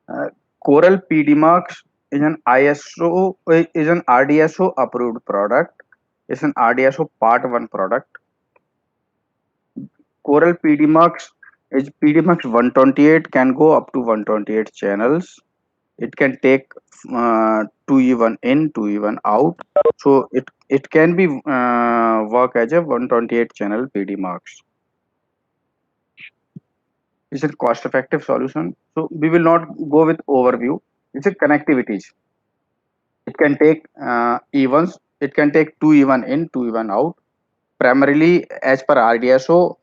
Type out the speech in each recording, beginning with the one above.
Uh, Coral PDMarks is an RDSO approved product. It's an RDSO Part 1 product. Coral PDMarks is PDMarks 128 can go up to 128 channels. It can take 2E1 in, 2E1 out. So it can be work as a 128 channel PDMarks. It's a cost effective solution. So we will not go with overview. It's a connectivities. It can take evens. It can take 2E1 in, 2E1 out. Primarily, as per RDSO,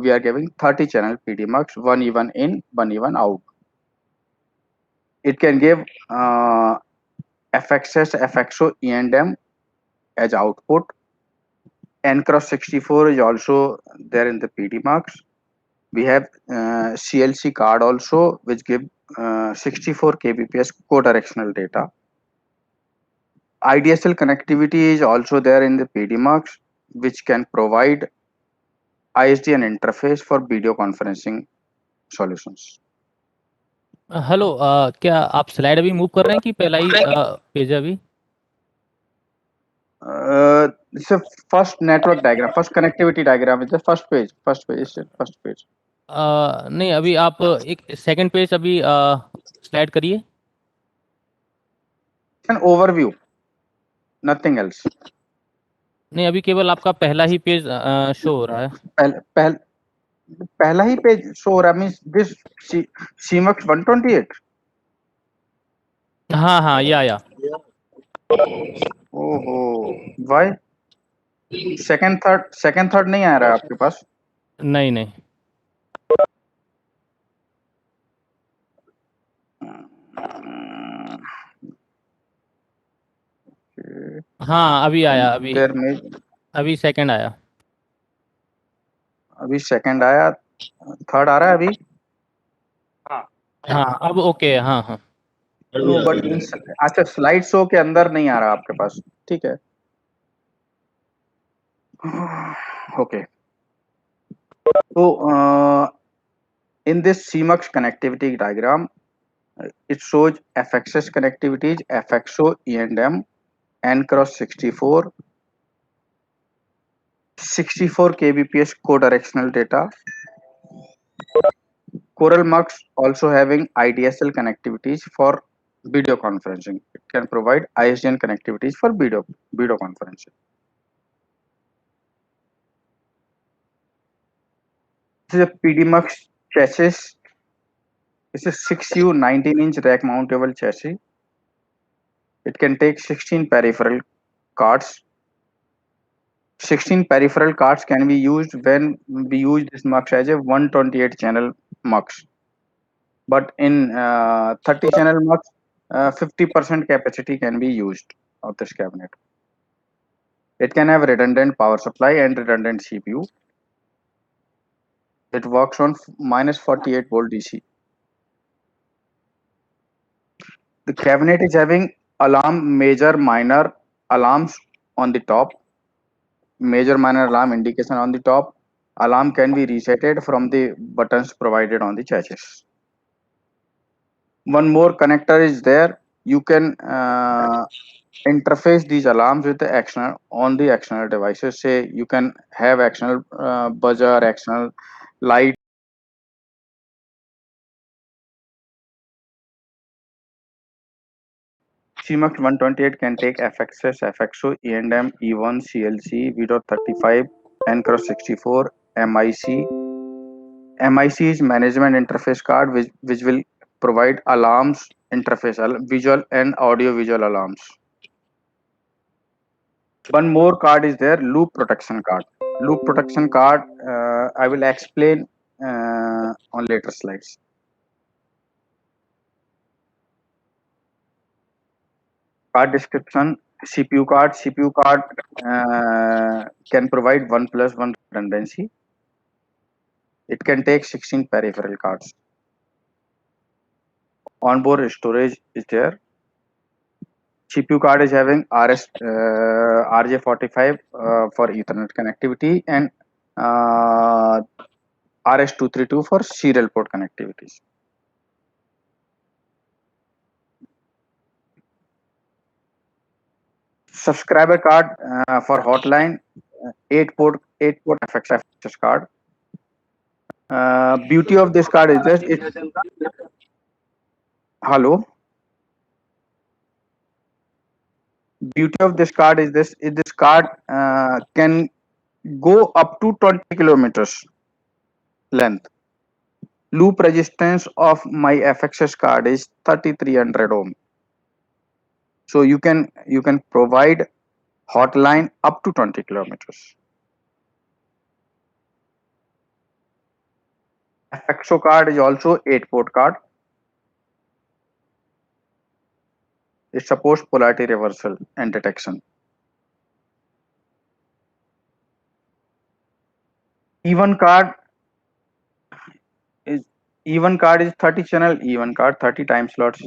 we are giving 30 channel PDMarks, 1E1 in, 1E1 out. It can give FXS, FXO, E&M as output. Ncross 64 is also there in the PDMarks. We have CLC card also, which give 64 kbps co-directional data. IDSL connectivity is also there in the PDMarks, which can provide ISDN interface for video conferencing solutions. Hello, क्या आप slide अभी move कर रहे हैं कि पहला ही page है अभी? It's a first network diagram, first connectivity diagram is the first page. First page is the first page. नहीं, अभी आप एक सेकंड पेज अभी स्लाइड करिए. An overview, nothing else. नहीं, अभी केवल आपका पहला ही पेज शो हो रहा है. पहला ही पेज शो हो रहा है, मींस दिस CMUX 128. हाँ, या. ओहो, व्हाई? सेकंड थर्ड नहीं आ रहा है आपके पास? नहीं. हाँ, अभी आया. अभी सेकंड आया. अभी सेकंड आया, थर्ड आ रहा है अभी. हाँ, अब ओके. हाँ. नो बट अच्छा, स्लाइड शो के अंदर नहीं आ रहा आपके पास. ठीक है, ओके. तो in this CMUX connectivity diagram, it shows FXS connectivities, FXO, E&M, Ncross 64, 64 kbps co-directional data. Coral Mux also having IDSL connectivities for video conferencing. It can provide ISDN connectivities for video conferencing. This is a PDMux chassis. It's a 6U 19-inch rack mountable chassis. It can take 16 peripheral cards. 16 peripheral cards can be used when we use this mux as a 128 channel mux. But in 30 channel mux, 50% capacity can be used of this cabinet. It can have redundant power supply and redundant CPU. It works on minus 48 volt DC. The cabinet is having alarm, major, minor alarms on the top. Major, minor alarm indication on the top. Alarm can be resetted from the buttons provided on the chassis. One more connector is there. You can interface these alarms with the external devices. Say you can have external buzzer, external light. CMUX 128 can take FXS, FXO, E&M, E1, CLC, V.35, Ncross 64, MIC. MIC is management interface card, which will provide alarms interface, visual and audio visual alarms. One more card is there, loop protection card. Loop protection card, I will explain on later slides. Card description. CPU card can provide 1+1 redundancy. It can take 16 peripheral cards. Onboard storage is there. CPU card is having RJ45 for Ethernet connectivity and RS232 for serial port connectivities. subscriber card for hotline, 8 port FX access card. Beauty of this card is this. Hello. Beauty of this card is this. This card can go up to 20 kilometers length. Loop resistance of my FXS card is 3300 ohm. So you can provide hotline up to 20 kilometers. FXO card is also 8-port card. It supports polarity reversal and detection. Even card is 30 channel even card, 30 time slots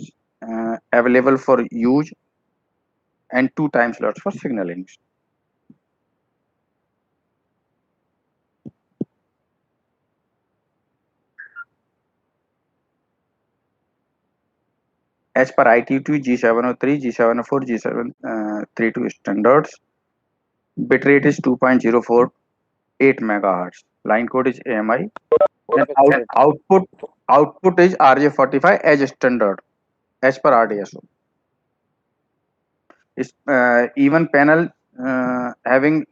available for use, and 2 time slots for signaling. As per ITU G703, G704, G732 standards, bitrate is 2.048 megahertz. Line code is AMI, and output is RJ45 as standard, as per RDSO. Is even panel having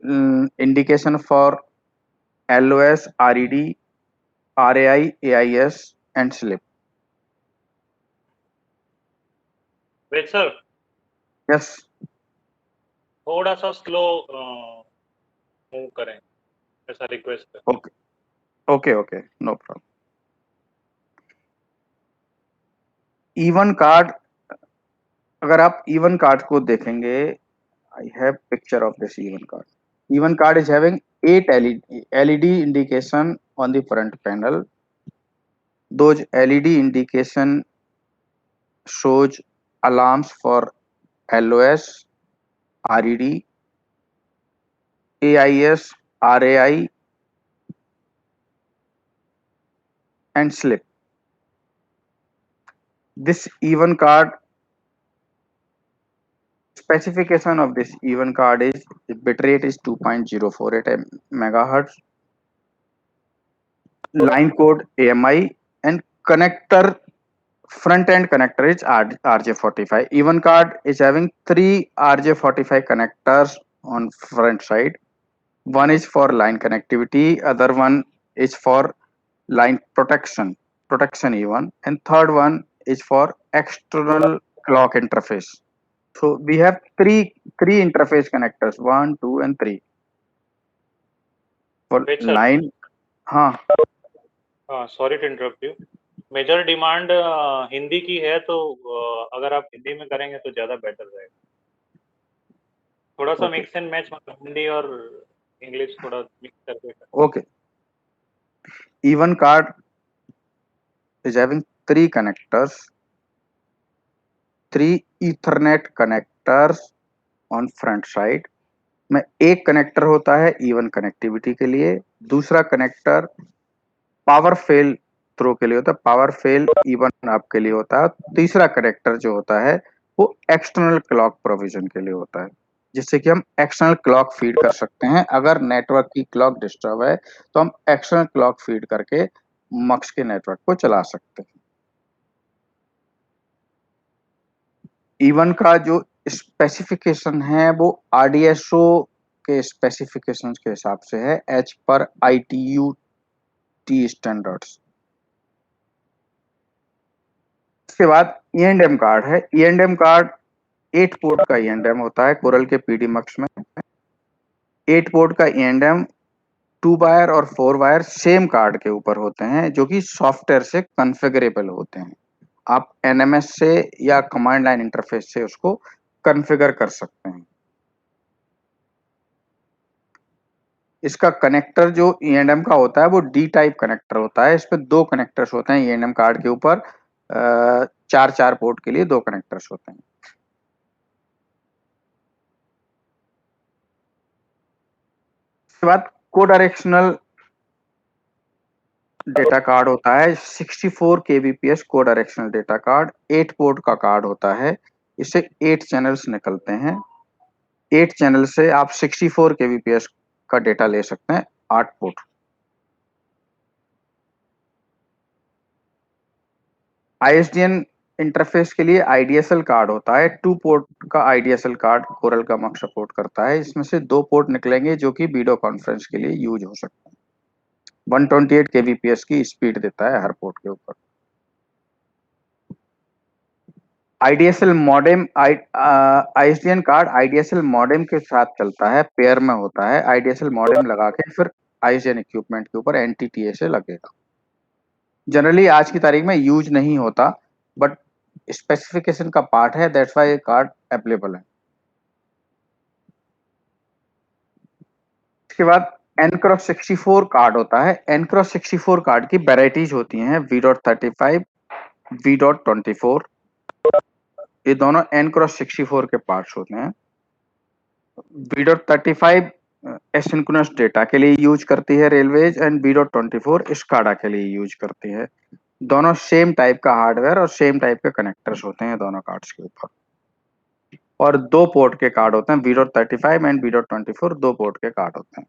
indication for LOS, RED, RAI, AIS, and slip. Ved sir Yes. थोड़ा सा slow move करें, ऐसा request है. Okay, no problem. Even card, अगर आप even card को देखेंगे, I have picture of this even card. Even card is having 8 LED indication on the front panel. Those LED indication shows alarms for LOS, RED, AIS, RAI, and slip. This even card, specification of this even card is the bitrate is 2.048 megahertz, line code AMI, and connector, front end connector is RJ45. Even card is having 3 RJ45 connectors on front side. One is for line connectivity, other one is for line protection even, and third one is for external clock interface. So we have three interface connectors, 1, 2, and 3 for Wait, sir. line. हाँ, sorry to interrupt you. Major demand Hindi की है, तो अगर आप हिंदी में करेंगे तो ज्यादा बेटर रहेगा. थोड़ा सा Okay. मिक्स एंड मैच, मतलब हिंदी और इंग्लिश थोड़ा मिक्स करके. Okay. Even card is having 3 connectors, 3 Ethernet connectors on front side. में एक कनेक्टर होता है इवन कनेक्टिविटी के लिए, दूसरा कनेक्टर पावर फेल थ्रो के लिए होता है, पावर फेल इवन अप के लिए होता है. तीसरा कनेक्टर जो होता है वो एक्सटर्नल क्लॉक प्रोविजन के लिए होता है, जिससे कि हम एक्सटर्नल क्लॉक फीड कर सकते हैं. अगर नेटवर्क की क्लॉक डिस्टर्ब है तो हम एक्सटर्नल क्लॉक फीड करके मक्स के नेटवर्क को चला सकते हैं. इवन का जो स्पेसिफिकेशन है वो आरडीएसओ के स्पेसिफिकेशंस के हिसाब से है, as per ITU T standards. इसके बाद E&M कार्ड है. E&M कार्ड 8 पोर्ट का E&M होता है कोरल के PDMux में. 8 पोर्ट का E&M 2 वायर और 4 वायर सेम कार्ड के ऊपर होते हैं, जो कि सॉफ्टवेयर से कॉन्फ़िगरेबल होते हैं. आप NMS से या कमांड लाइन इंटरफेस से उसको कॉन्फ़िगर कर सकते हैं. इसका कनेक्टर जो E&M का होता है वो D टाइप कनेक्टर होता है. इस पे 2 कनेक्टर्स होते हैं E&M कार्ड के ऊपर. 4 पोर्ट के लिए 2 कनेक्टर्स होते हैं. इसके बाद कोडायरेक्शनल डेटा कार्ड होता है 64 kbps कोडायरेक्शनल डेटा कार्ड. 8 पोर्ट का कार्ड होता है. इससे 8 चैनल्स निकलते हैं. 8 चैनल से आप 64 kbps का डेटा ले सकते हैं, 8 पोर्ट। ISDN इंटरफेस के लिए IDSL कार्ड होता है, 2 पोर्ट का IDSL कार्ड कोरल का मक सपोर्ट करता है। इसमें से 2 पोर्ट निकलेंगे जो कि वीडियो कॉन्फ्रेंस के लिए यूज हो सकते हैं। 128 kbps की स्पीड देता है हर पोर्ट के ऊपर। IDSL modem, ISDN card IDSL modem के साथ चलता है, पेयर में होता है। IDSL मॉडेम लगा के फिर ISDN इक्विपमेंट के ऊपर NTTSA लगेगा। जनरली आज की तारीख में यूज नहीं होता, बट स्पेसिफिकेशन का पार्ट है, दैट्स व्हाई ये कार्ड अवेलेबल है। इसके बाद N×64 कार्ड होता है। N×64 कार्ड की वेराइटीज होती हैं, V.35, V.24। ये दोनों N×64 के पार्ट्स होते हैं। V.35 एसिंक्रोनस डेटा के लिए यूज करती है रेलवेज, एंड V.24 स्काडा के लिए यूज करती है। दोनों सेम टाइप का हार्डवेयर और सेम टाइप के कनेक्टर्स होते हैं दोनों कार्ड्स के ऊपर। और 2 पोर्ट के कार्ड होते हैं, V.35 एंड V.24 2 पोर्ट के कार्ड होते हैं।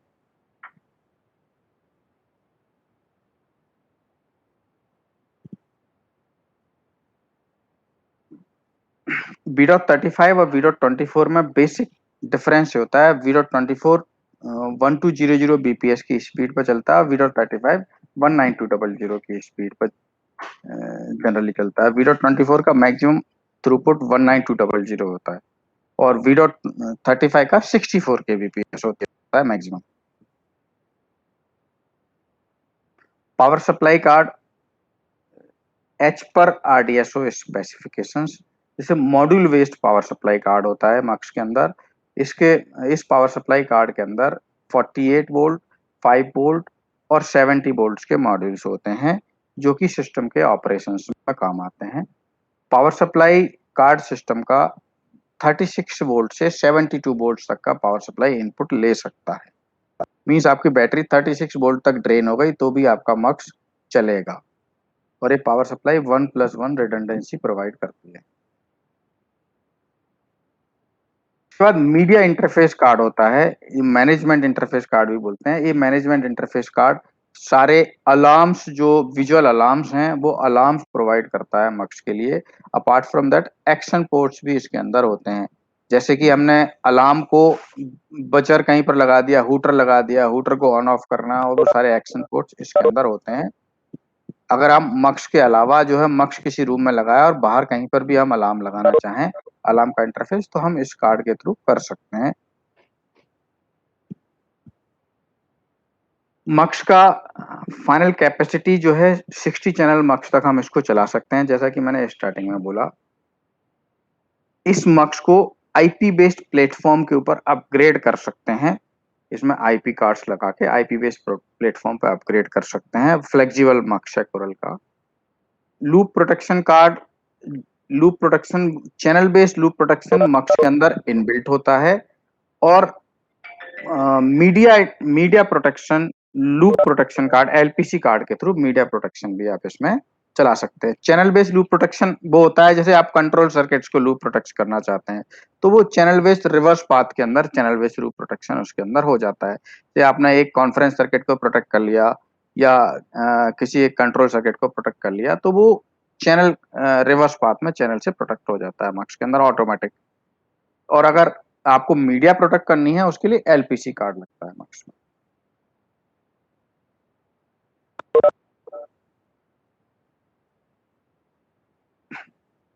V.35 और V.24 में बेसिक डिफरेंस होता है। V.24 1200 bps की स्पीड पर चलता है, V.35 19200 की स्पीड पर जनरली चलता है। V.24 का मैक्सिमम थ्रूपुट 19200 होता है और V.35 का 64 kbps होता है maximum. Power supply card H पर RDSO स्पेसिफिकेशंस, जैसे module based power supply card होता है मक्स के अंदर। इस पावर सप्लाई कार्ड के अंदर 48 वोल्ट, 5 वोल्ट और 70 वोल्ट्स के मॉड्यूल्स होते हैं जो कि सिस्टम के ऑपरेशंस में काम आते हैं। पावर सप्लाई कार्ड सिस्टम का 36 वोल्ट से 72 वोल्ट तक का पावर सप्लाई इनपुट ले सकता है। मींस आपकी बैटरी 36 वोल्ट तक ड्रेन हो गई तो भी आपका मक्स चलेगा, और ये पावर सप्लाई 1+1 रिडंडेंसी प्रोवाइड करती है। उसके बाद मीडिया इंटरफेस कार्ड होता है, ये मैनेजमेंट इंटरफेस कार्ड भी बोलते हैं। ये मैनेजमेंट इंटरफेस कार्ड सारे अलार्म्स, जो विजुअल अलार्म्स हैं, वो अलार्म्स प्रोवाइड करता है मक्स के लिए। Apart from that action ports भी इसके अंदर होते हैं, जैसे कि हमने अलार्म को बजर कहीं पर लगा दिया, हुटर लगा दिया, हुटर को ऑन ऑफ करना, और वो सारे एक्शन पोर्ट्स इसके अंदर होते हैं। अगर हम मक्स के अलावा जो है मक्स किसी रूम में लगाया और बाहर कहीं पर भी हम अलार्म लगाना चाहें, अलार्म का इंटरफेस, तो हम इस कार्ड के थ्रू कर सकते हैं। मक्स का फाइनल कैपेसिटी जो है 60 चैनल मक्स तक हम इसको चला सकते हैं, जैसा कि मैंने स्टार्टिंग में बोला। इस मक्स को IP बेस्ड प्लेटफॉर्म के ऊपर अपग्रेड कर सकते हैं। इसमें IP कार्ड्स लगा के IP बेस्ड प्लेटफॉर्म पे अपग्रेड कर सकते हैं। फ्लेक्सिबल मक्स है कोरल का। Loop protection card, loop protection, channel based loop protection mux के अंदर इनबिल्ट होता है, और media protection, loop protection card LPC card के थ्रू मीडिया प्रोटेक्शन भी आप इसमें चला सकते हैं। चैनल बेस्ड लूप प्रोटेक्शन वो होता है जैसे आप कंट्रोल सर्किट्स को लूप प्रोटेक्ट करना चाहते हैं, तो वो चैनल बेस्ड रिवर्स पाथ के अंदर चैनल बेस्ड लूप प्रोटेक्शन उसके अंदर हो जाता है। जैसे आपने एक कॉन्फ्रेंस सर्किट को प्रोटेक्ट कर लिया या किसी एक कंट्रोल सर्किट को प्रोटेक्ट कर लिया, तो वो चैनल रिवर्स पाथ में चैनल से प्रोटेक्ट हो जाता है मक्स के अंदर ऑटोमेटिक। और अगर आपको मीडिया प्रोटेक्ट करनी है उसके लिए LPC कार्ड लगता है मक्स में।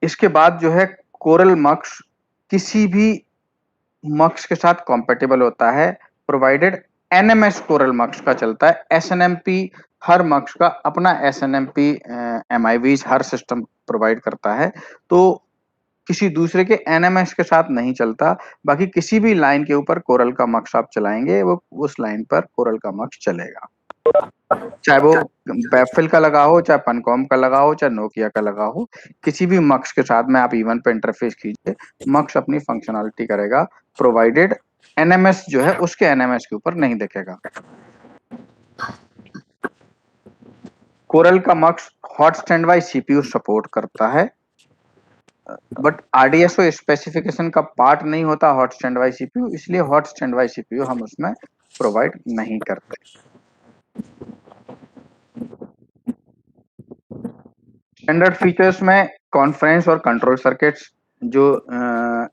इसके बाद जो है कोरल मक्स किसी भी मक्स के साथ कंपेटेबल होता है, प्रोवाइडेड NMS कोरल मक्स का चलता है। SNMP, हर मक्स का अपना SNMP MIVs हर सिस्टम प्रोवाइड करता है, तो किसी दूसरे के NMS के साथ नहीं चलता। बाकी किसी भी लाइन के ऊपर कोरल का मक्स आप चलाएंगे, वो उस लाइन पर कोरल का मक्स चलेगा, चाहे वो बैफिल का लगा हो, चाहे पनकॉम का लगा हो, चाहे नोकिया का लगा हो। किसी भी मक्स के साथ में आप इवन पे इंटरफेस कीजिए, मक्स अपनी फंक्शनलिटी करेगा, प्रोवाइडेड NMS जो है उसके NMS के ऊपर नहीं दिखेगा। कोरल का mux hot standby CPU support करता है। बट RDSO स्पेसिफिकेशन का पार्ट नहीं होता हॉट स्टैंड बाई CPU, इसलिए हॉट स्टैंड बाई CPU हम उसमें प्रोवाइड नहीं करते। स्टैंडर्ड फीचर्स में कॉन्फ्रेंस और कंट्रोल सर्किट्स जो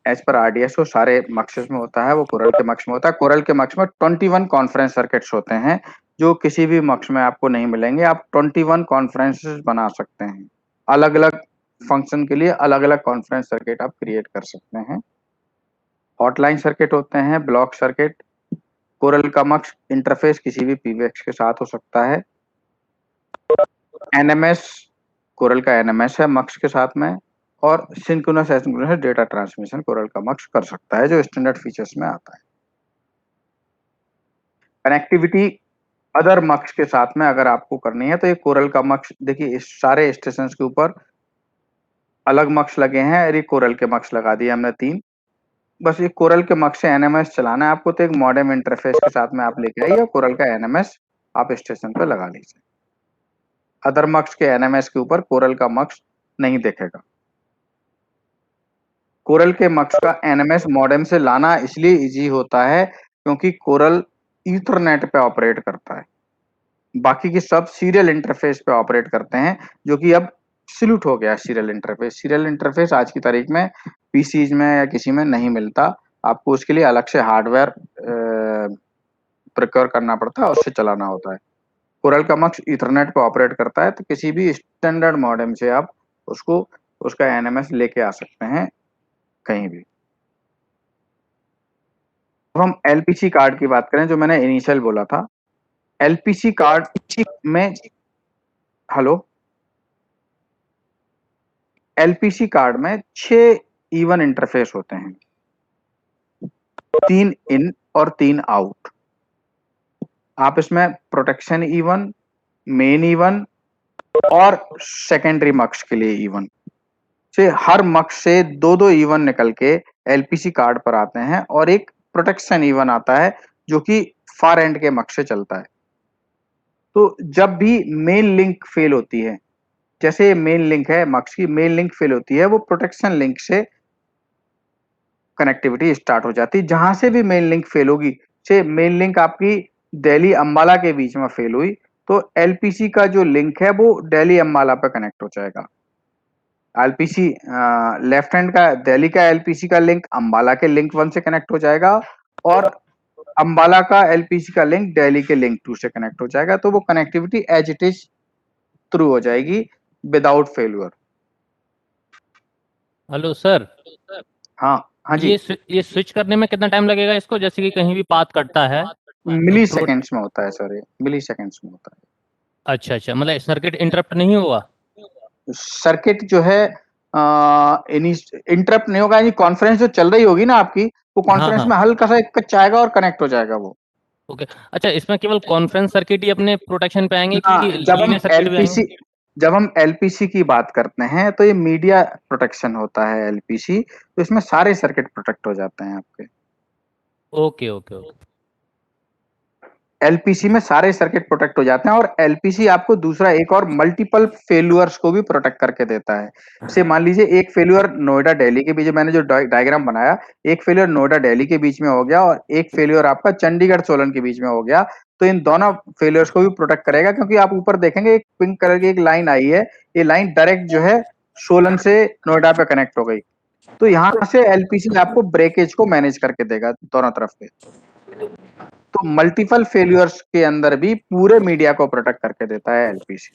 एज पर RDSO सारे मक्सेस में होता है वो कोरल के मक्स में होता है। कोरल के मक्स में 21 कॉन्फ्रेंस सर्किट्स होते हैं जो किसी भी मक्स में आपको नहीं मिलेंगे। आप 21 कॉन्फ्रेंसेस बना सकते हैं, अलग अलग फंक्शन के लिए अलग अलग कॉन्फ्रेंस सर्किट आप क्रिएट कर सकते हैं। हॉटलाइन सर्किट होते हैं, ब्लॉक सर्किट। कोरल का मक्स इंटरफेस किसी भी PBX के साथ हो सकता है। NMS कोरल का NMS है मक्स के साथ में, और synchronous asynchronous data transmission coral का मक्स कर सकता है जो स्टैंडर्ड फीचर्स में आता है। कनेक्टिविटी अदर मक्स के साथ में अगर आपको करनी है तो ये कोरल का मक्स, देखिए इस सारे स्टेशन के ऊपर अलग मक्स लगे हैं और ये कोरल के मक्स लगा दिए हमने 3। बस ये कोरल के मक्स से NMS चलाना है आपको, तो एक मॉडेम इंटरफेस के साथ में आप लेके आइए, कोरल का NMS आप स्टेशन पे लगा लीजिए। अदर मक्स के NMS के ऊपर कोरल का मक्स नहीं देखेगा। कोरल के मक्स का NMS मॉडेम से लाना इसलिए इजी होता है क्योंकि कोरल ईथरनेट पे ऑपरेट करता है, बाकी की सब सीरियल इंटरफेस पे ऑपरेट करते हैं, जो कि अब सल्यूट हो गया सीरियल इंटरफेस। सीरियल इंटरफेस आज की तारीख में PCs में या किसी में नहीं मिलता, आपको उसके लिए अलग से हार्डवेयर प्रोक्योर करना पड़ता है, उससे चलाना होता है। कोरल का मक्स ईथरनेट पे ऑपरेट करता है, तो किसी भी स्टैंडर्ड मॉडेम से आप उसको उसका NMS लेके आ सकते हैं कहीं भी। अब हम LPC कार्ड की बात करें, जो मैंने इनिशियल बोला था, LPC कार्ड में हेलो LPC कार्ड में 6 इवन इंटरफेस होते हैं, 3 इन और 3 आउट। आप इसमें प्रोटेक्शन इवन, मेन इवन और सेकेंडरी मक्स के लिए इवन से हर मक्स से 2-2 इवन निकल के LPC कार्ड पर आते हैं, और एक प्रोटेक्शन इवन आता है जो कि फार एंड के मक्स से चलता है। तो जब भी मेन लिंक फेल होती है, जैसे मेन लिंक है मक्स की, मेन लिंक फेल होती है, वो प्रोटेक्शन लिंक से कनेक्टिविटी स्टार्ट हो जाती है। जहां से भी मेन लिंक फेल होगी, से मेन लिंक आपकी दिल्ली अंबाला के बीच में फेल हुई, तो LPC का जो लिंक है वो दिल्ली अंबाला पे कनेक्ट हो जाएगा। LPC लेफ्ट हैंड का दिल्ली का LPC का लिंक अंबाला के लिंक 1 से कनेक्ट हो जाएगा, और अंबाला का LPC का लिंक दिल्ली के लिंक 2 से कनेक्ट हो जाएगा। तो वो connectivity as it is through हो जाएगी विदाउट फेल्यूर। हेलो सर, हाँ जी, ये स्विच करने में कितना टाइम लगेगा इसको, जैसे कि कहीं भी पाथ कटता है मिली सेकेंड्स में होता है सर, ये मिली सेकेंड्स में होता है। अच्छा, मतलब सर्किट इंटरप्ट नहीं हुआ? सर्किट जो है इंटरप्ट नहीं होगा, यानी कॉन्फ्रेंस जो चल रही होगी ना आपकी, वो कॉन्फ्रेंस हाँ। में हल्का सा एक कच्चा आएगा और कनेक्ट हो जाएगा वो। ओके, अच्छा, इसमें केवल कॉन्फ्रेंस सर्किट ही अपने प्रोटेक्शन पे आएंगे हाँ, कि लीनियर सर्किट भी आएंगे? जब हम LPC की बात करते हैं तो ये मीडिया प्रोटेक्शन होता है LPC, तो इसमें सारे सर्किट प्रोटेक्ट हो जाते हैं आपके। Okay okay okay. LPC में सारे सर्किट प्रोटेक्ट हो जाते हैं, और LPC आपको दूसरा एक और मल्टीपल फेल्यूअर्स को भी प्रोटेक्ट करके देता है। जैसे मान लीजिए एक फेल्यूअर नोएडा दिल्ली के बीच में, मैंने जो डायग्राम बनाया, एक फेल्यूअर नोएडा दिल्ली के बीच में हो गया और एक फेल्यूअर आपका चंडीगढ़ सोलन के बीच में हो गया, तो इन दोनों फेल्यूअर्स को भी प्रोटेक्ट करेगा, क्योंकि आप ऊपर देखेंगे एक पिंक कलर की एक लाइन आई है, ये लाइन डायरेक्ट जो है सोलन से नोएडा पे कनेक्ट हो गई, तो यहाँ से LPC आपको ब्रेकेज को मैनेज करके देगा दोनों तरफ से। तो मल्टीपल फेल्यूअर्स के अंदर भी पूरे मीडिया को प्रोटेक्ट करके देता है LPC।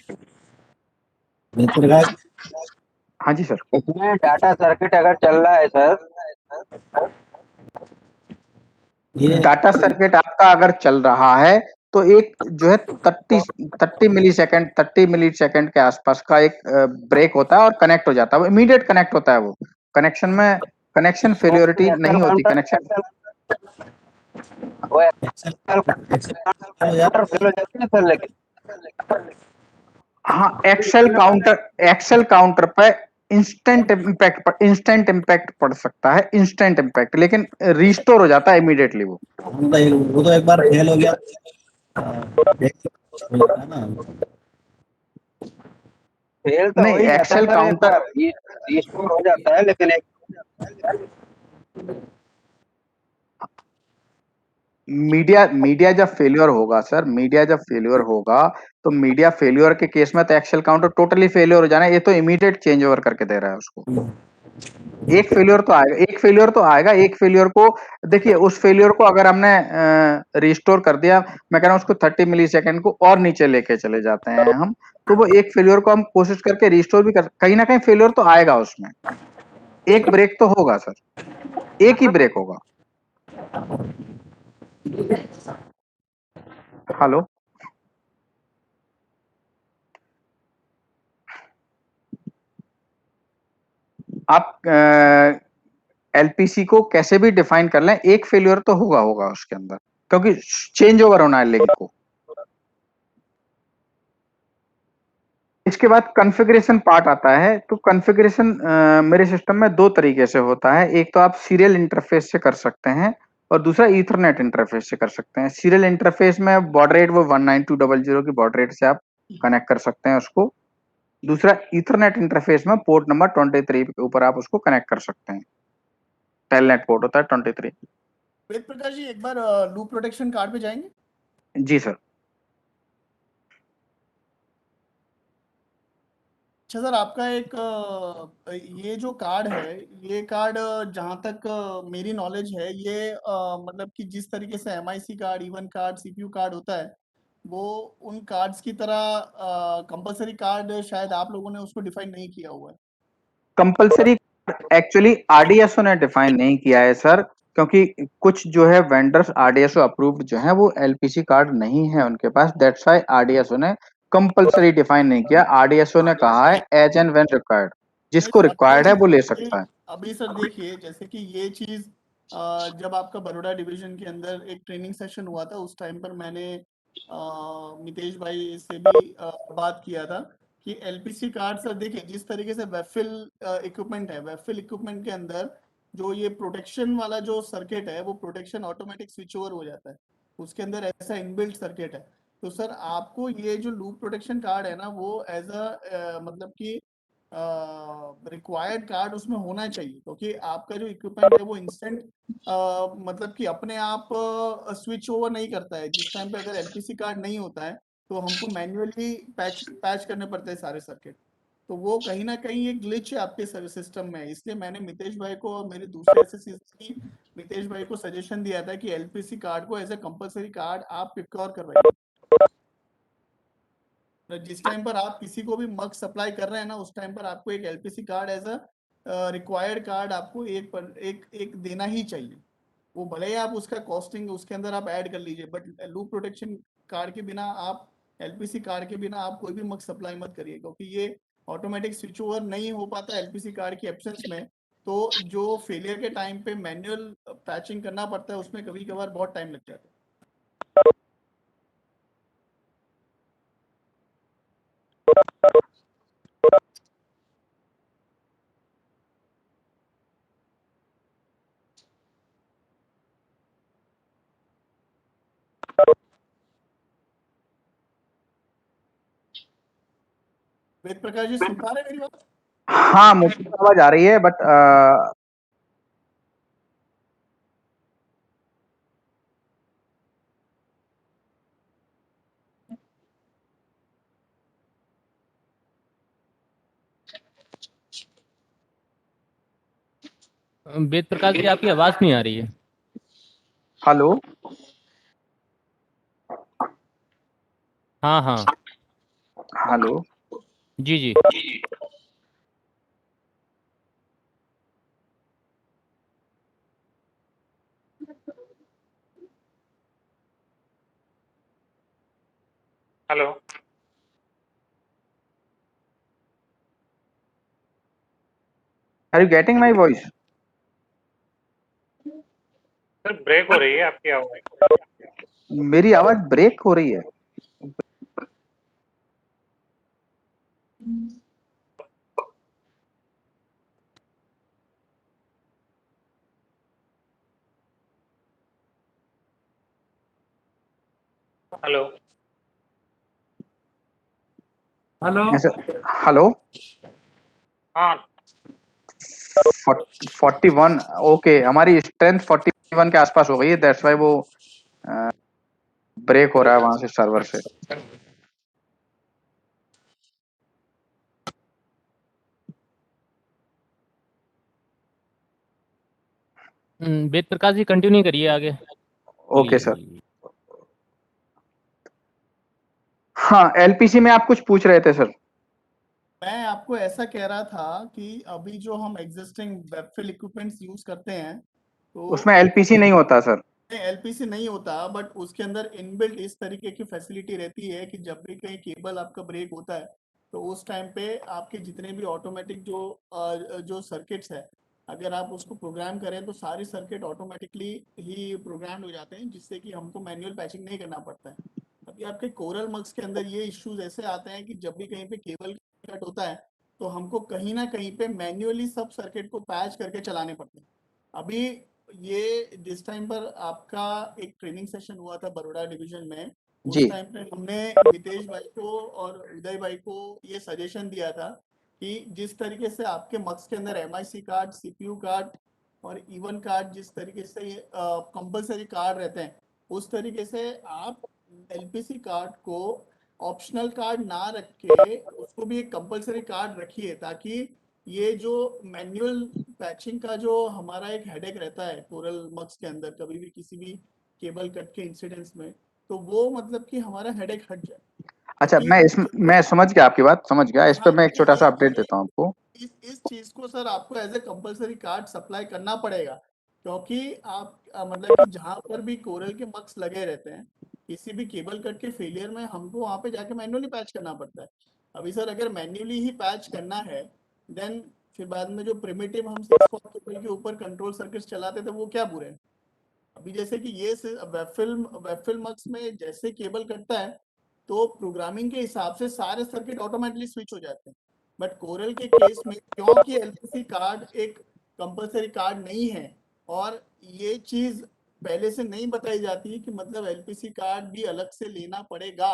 हाँ जी सर। इसमें डाटा सर्किट अगर चल रहा है सर, डाटा सर्किट आपका अगर चल रहा है तो एक जो है 30 मिली सेकंड के आसपास का एक ब्रेक होता है और कनेक्ट हो जाता है, वो इमीडिएट कनेक्ट होता है। वो कनेक्शन में कनेक्शन फेल्योरिटी नहीं होती, कनेक्शन वो फेल हो जाती है सर, लेकिन हाँ, एक्सेल काउंटर पे इंस्टेंट इम्पैक्ट पड़ सकता है, इंस्टेंट इम्पैक्ट, लेकिन रिस्टोर हो जाता है इमीडिएटली वो। वो तो एक बार फेल हो गया, हो जाता है ना। 30 मिली सेकंड 30 मिली सेकंड के आसपास का एक ब्रेक होता है और कनेक्ट हो जाता है, वो इमीडिएट कनेक्ट होता है। हाँ, फेल तो हो नहीं, ही जाता है एक्सेल सर, एक काउंटर बार रिस्टोर हो जाता है, लेकिन एक मीडिया मीडिया जब फेल्योर होगा सर, मीडिया जब फेल्योर होगा, तो मीडिया फेल्योर के केस में तो एक्सेल काउंटर टोटली फेल्योर हो जाना है। ये तो इमीडिएट चेंज ओवर करके दे रहा है उसको। एक फेल्योर तो आएगा, एक फेल्योर तो आएगा। एक फेल्योर को देखिए, उस फेल्योर को अगर हमने रिस्टोर कर दिया, मैं कह रहा हूं उसको 30 मिली सेकेंड को और नीचे लेके चले जाते हैं हम, तो वो एक फेल्योर को हम कोशिश करके रिस्टोर भी कर, कहीं ना कहीं फेल्योर तो आएगा उसमें। एक ब्रेक तो होगा सर, एक ही ब्रेक होगा। हेलो, आप एलपीसी को कैसे भी डिफाइन कर लें, एक फेल्योर तो होगा उसके अंदर, क्योंकि चेंज ओवर होना है लिंक को। इसके बाद कॉन्फ़िगरेशन पार्ट आता है। तो कॉन्फ़िगरेशन मेरे सिस्टम में दो तरीके से होता है। एक तो आप सीरियल इंटरफेस से कर सकते हैं, और दूसरा ईथरनेट इंटरफेस से कर सकते हैं। सीरियल इंटरफेस में बॉड रेट वो 19200 की बॉड रेट से आप कनेक्ट कर सकते हैं उसको। दूसरा ईथरनेट इंटरफेस में पोर्ट नंबर 23 के ऊपर आप उसको कनेक्ट कर सकते हैं। टेलनेट पोर्ट होता है 23। वेद प्रकाश जी, एक बार लूप प्रोटेक्शन कार्ड पे जाएंगे। जी सर। अच्छा सर, आपका एक ये जो कार्ड है, ये कार्ड जहां तक मेरी नॉलेज है, ये मतलब कि जिस तरीके से MIC card, even card, CPU card होता है, वो उन कार्ड्स की तरह कंपलसरी कार्ड शायद आप लोगों ने उसको डिफाइन नहीं किया हुआ है। कंपलसरी एक्चुअली आरडीएसओ ने डिफाइन नहीं किया है सर, क्योंकि कुछ जो है वेंडर्स आरडीएसओ अप्रूव्ड जो है वो एलपीसी कार्ड नहीं है उनके पास। दैट्स व्हाई आरडीएसओ ने कंपलसरी डिफाइन नहीं किया। आरडीएसओ ने कहा है एज एंड व्हेन रिक्वायर्ड, नहीं जिसको सर, रिक्वायर्ड है वो ले ये सकता है। अभी सर देखिए, जैसे कि ये चीज जब आपका बड़ौदा डिवीजन के अंदर एक ट्रेनिंग सेशन हुआ था, उस टाइम पर मैंने मितेश भाई से भी बात किया था कि एलपीसी कार्ड सर देखिए, जिस तरीके से वेफिल इक्विपमेंट है, वेफिल इक्विपमेंट के अंदर जो ये प्रोटेक्शन वाला जो सर्किट है, वो प्रोटेक्शन ऑटोमेटिक स्विच ओवर हो जाता है, उसके अंदर ऐसा इनबिल्ट सर्किट है। तो सर आपको ये जो लूप प्रोटेक्शन कार्ड है ना, वो एज अ मतलब कि रिक्वायर्ड कार्ड उसमें होना चाहिए, क्योंकि आपका जो इक्विपमेंट है वो इंस्टेंट मतलब कि अपने आप स्विच ओवर नहीं करता है। जिस टाइम पे अगर एलपीसी कार्ड नहीं होता है, तो हमको मैन्युअली पैच पैच करने पड़ते हैं सारे सर्किट। तो वो कहीं ना कहीं एक ग्लिच है आपके सिस्टम में। इसलिए मैंने मितेश भाई को और मेरे दूसरे एसएससी की मितेश भाई को सजेशन दिया था कि एलपीसी कार्ड को एज ए कंपलसरी कार्ड आप प्रिक्योर करवाइए। जिस टाइम पर आप किसी को भी मग सप्लाई कर रहे हैं ना, उस टाइम पर आपको एक LPC card as a required card आपको एक देना ही चाहिए। वो भले ही आप उसका कॉस्टिंग उसके अंदर आप ऐड कर लीजिए, बट लूप प्रोटेक्शन कार्ड के बिना आप, एलपीसी कार्ड के बिना आप कोई भी मग सप्लाई मत करिए, क्योंकि ये ऑटोमेटिक स्विच ओवर नहीं हो पाता एलपीसी कार्ड की एब्सेंस में। तो जो फेलियर के टाइम पे मैनुअल पैचिंग करना पड़ता है, उसमें कभी कभार बहुत टाइम लग जाता है। वेद प्रकाश जी, सुन पा रहे हैं मेरी बात? हाँ, मुझे तो आवाज आ रही है, बट वेद प्रकाश जी, आपकी आवाज नहीं आ रही है। हेलो। हाँ हाँ। हेलो। जी जी। Hello. Are you getting my voice? Sir break हो रही है आपकी आवाज। मेरी आवाज ब्रेक हो रही है? हेलो। हेलो हाँ 41 ओके, हमारी स्ट्रेंथ 41 के आसपास हो गई है, दैट्स वाई वो ब्रेक हो रहा है वहां से सर्वर से। वेद प्रकाश जी कंटिन्यू करिए आगे। Okay sir. हाँ, एलपीसी में आप कुछ पूछ रहे थे सर। मैं आपको ऐसा कह रहा था कि अभी जो हम एग्जिस्टिंग वेबफिल इक्विपमेंट्स यूज करते हैं तो उसमें एलपीसी नहीं होता सर। एलपीसी नहीं होता, बट उसके अंदर इनबिल्ट इस तरीके की फैसिलिटी रहती है कि जब भी कहीं केबल आपका ब्रेक होता है तो उस टाइम पे आपके जितने भी ऑटोमेटिक जो सर्किट्स है, अगर आप उसको प्रोग्राम करें तो सारे सर्किट ऑटोमेटिकली ही प्रोग्राम हो जाते हैं, जिससे कि हमको मैनुअल पैचिंग नहीं करना पड़ता है। अभी आपके कोरल मक्स के अंदर ये इश्यूज ऐसे आते हैं कि जब भी कहीं पे केबल कट होता है तो हमको कहीं ना कहीं पे मैन्युअली सब सर्किट को पैच करके चलाने पड़ते हैं। अभी ये जिस टाइम पर आपका एक ट्रेनिंग सेशन हुआ था बड़ौदा डिवीजन में, जी उस टाइम पे हमने मितेश भाई को और उदय भाई को ये सजेशन दिया था कि जिस तरीके से आपके मक्स के अंदर एमआईसी कार्ड, सीपीयू कार्ड और इवन कार्ड जिस तरीके से कंपलसरी कार्ड रहते हैं, उस तरीके से आप एलपीसी कार्ड को ऑप्शनल कार्ड ना रख के उसको भी एक कंपलसरी कार्ड रखिए, ताकि ये जो मैनुअल पैचिंग का जो हमारा एक हेडेक रहता है कोरल मक्स के अंदर कभी भी किसी भी केबल कट के इंसिडेंट्स में, तो वो मतलब कि हमारा हेडेक हट जाए। अच्छा, क्योंकि मैं समझ गया आपकी बात, समझ गया। इस पे हाँ, मैं एक छोटा सा अपडेट देता हूँ आपको। इस चीज को सर आपको as a compulsory card supply करना पड़ेगा, क्योंकि आप मतलब कि जहां पर भी कोरल के मक्स लगे रहते हैं, किसी भी केबल कट के फेलियर में हमको वहां पे जाके मैन्युअली पैच करना पड़ता है। अभी सर अगर मैन्युअली ही पैच करना है, देन फिर बाद में जो प्रिमिटिव हम 6 केबल के ऊपर कंट्रोल सर्किट्स चलाते थे वो क्या बुरे हैं। अभी जैसे कि ये वेबफिल मक्स में जैसे केबल कटता है तो प्रोग्रामिंग के हिसाब से सारे सर्किट ऑटोमेटिकली स्विच हो जाते हैं, बट कोरल के केस में क्योंकि एलपीसी कार्ड एक कंपलसरी कार्ड नहीं है और ये चीज पहले से नहीं बताई जाती कि मतलब एलपीसी कार्ड भी अलग से लेना पड़ेगा,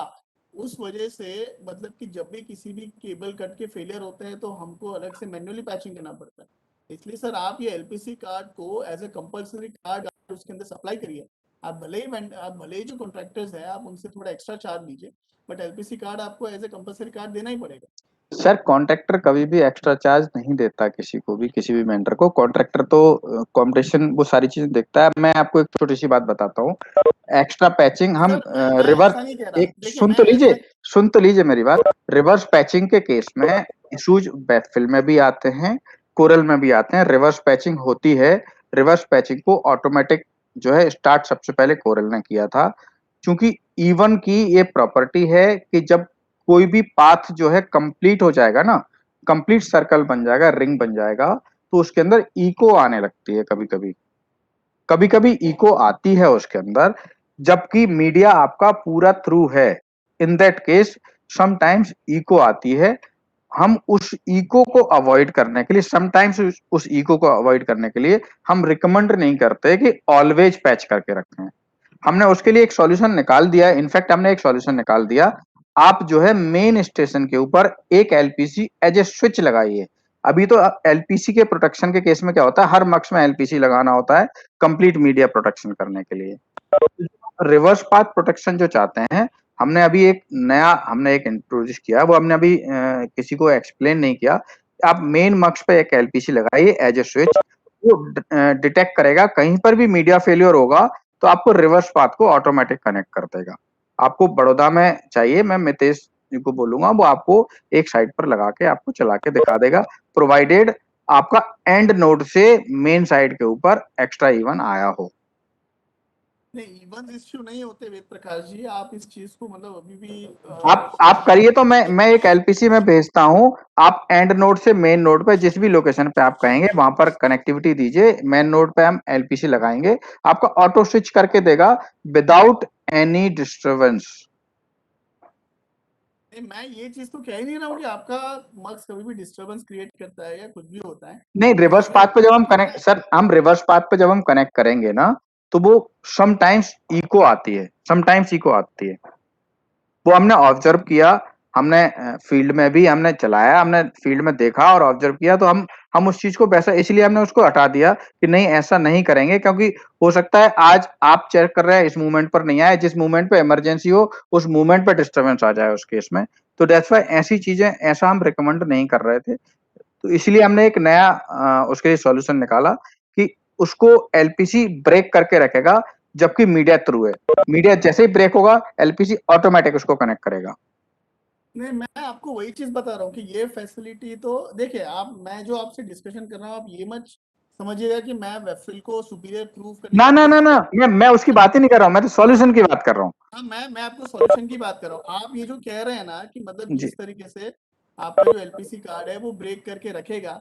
उस वजह से मतलब कि जब भी किसी भी केबल कट के फेलियर होते हैं तो हमको अलग से मैन्युअली पैचिंग करना पड़ता है। इसलिए सर आप ये एलपीसी कार्ड को एज ए कंपलसरी कार्ड उसके अंदर सप्लाई करिए। आप भले ही जो कॉन्ट्रैक्टर्स हैं आप उनसे थोड़ा एक्स्ट्रा चार्ज लीजिए, बट एलपीसी कार्ड आपको एज ए कंपलसरी कार्ड देना ही पड़ेगा। सर कॉन्ट्रैक्टर कभी भी एक्स्ट्रा चार्ज नहीं देता किसी को भी, किसी भी वेंडर को। कॉन्ट्रैक्टर तो कंपटीशन वो सारी चीजें देखता है। मैं आपको एक छोटी सी बात बताता हूँ। एक्स्ट्रा पैचिंग हम सर मैं रिवर्स, ऐसा नहीं कह रहा, एक देखिए मैं ऐसा सुन तो लीजिए मेरी बात। रिवर्स पैचिंग के केस में इशूज बैकफिल में भी आते हैं, कोरल में भी आते हैं। रिवर्स पैचिंग होती है। रिवर्स पैचिंग को ऑटोमेटिक जो है स्टार्ट सबसे पहले कोरल ने किया था, क्योंकि इवन की ये प्रॉपर्टी है कि जब कोई भी पाथ जो है कंप्लीट हो जाएगा ना, कंप्लीट सर्कल बन जाएगा, रिंग बन जाएगा, तो उसके अंदर इको आने लगती है। कभी कभी कभी कभी इको आती है उसके अंदर, जबकि मीडिया आपका पूरा थ्रू है। In that case sometimes echo आती है। हम उस इको को अवॉइड करने के लिए, समटाइम्स उस इको को अवॉइड करने के लिए हम रिकमेंड नहीं करते कि ऑलवेज पैच करके रखें। हमने उसके लिए एक सॉल्यूशन निकाल दिया है। इनफैक्ट हमने एक सॉल्यूशन निकाल दिया। आप जो है मेन स्टेशन के ऊपर एक एलपीसी एज ए स्विच लगाइए। अभी तो एलपीसी के प्रोटेक्शन के केस में क्या होता है, हर मक्स में एलपीसी लगाना होता है कंप्लीट मीडिया प्रोटेक्शन करने के लिए। रिवर्स पाथ प्रोटेक्शन जो चाहते हैं, हमने एक इंट्रोड्यूस किया, वो हमने अभी किसी को एक्सप्लेन नहीं किया। आप मेन मक्स पे एक एलपीसी लगाइए एज ए स्विच, वो डिटेक्ट करेगा कहीं पर भी मीडिया फेलियर होगा तो आपको रिवर्स पाथ को ऑटोमेटिक कनेक्ट कर देगा। आपको बड़ौदा में चाहिए, मैं मितेश जी को बोलूंगा, वो आपको एक साइड पर लगा के आपको चला के दिखा देगा, प्रोवाइडेड आपका एंड नोड से मेन साइड के ऊपर एक्स्ट्रा इवन आया हो। नहीं, इवन इश्यू नहीं होते वेद प्रकाश जी, आप इस चीज को मतलब अभी भी आप करिए तो मैं एक एलपीसी में भेजता हूं। आप एंड नोड से मेन नोड पे जिस भी लोकेशन पे आप कहेंगे वहां पर कनेक्टिविटी दीजिए। मेन नोड पे हम एलपीसी लगाएंगे, आपका ऑटो स्विच करके देगा विदाउट एनी डिस्टरबेंस। मैं ये चीज तो कह ही नहीं रहा हूँ कि आपका मक्स कभी भी डिस्टरबेंस क्रिएट करता है या कुछ भी होता है। नहीं, रिवर्स पाथ पे जब हम कनेक्ट, सर हम रिवर्स पाथ पे जब हम कनेक्ट करेंगे ना, तो वो समटाइम्स इको आती है, समटाइम्स इको आती है। वो हमने ऑब्जर्व किया। हमने फील्ड में भी हमने चलाया, हमने फील्ड में देखा और ऑब्जर्व किया, तो हम उस चीज को वैसा इसलिए हमने उसको हटा दिया कि नहीं ऐसा नहीं करेंगे, क्योंकि हो सकता है आज आप चेक कर रहे हैं इस मूवमेंट पर नहीं आए, जिस मूवमेंट पे इमरजेंसी हो उस मूवमेंट पे डिस्टर्बेंस आ जाए उस केस में। तो दैट्स व्हाई ऐसी चीजें ऐसा हम रिकमेंड नहीं कर रहे थे। तो इसलिए हमने एक नया उसके लिए सॉल्यूशन निकाला कि उसको एलपीसी ब्रेक करके रखेगा जबकि मीडिया थ्रू है। मीडिया जैसे ही ब्रेक होगा एलपीसी ऑटोमेटिक उसको कनेक्ट करेगा। नहीं, मैं आपको वही चीज बता रहा हूँ कि ये फैसिलिटी तो देखिए, आप मैं जो आपसे डिस्कशन कर रहा हूँ आप ये मत समझिएगा कि मैं वेबफिल को सुपीरियर प्रूव करने ना की ना ना कोशिश ना मैं उसकी बात ही नहीं कर रहा हूँ, मैं तो सॉल्यूशन की बात कर रहा हूँ। हाँ, मैं आपको सॉल्यूशन की बात कर रहा हूँ। आप ये जो कह रहे हैं ना कि मतलब जी। जिस तरीके से आपका जो एलपीसी कार्ड है वो ब्रेक करके रखेगा,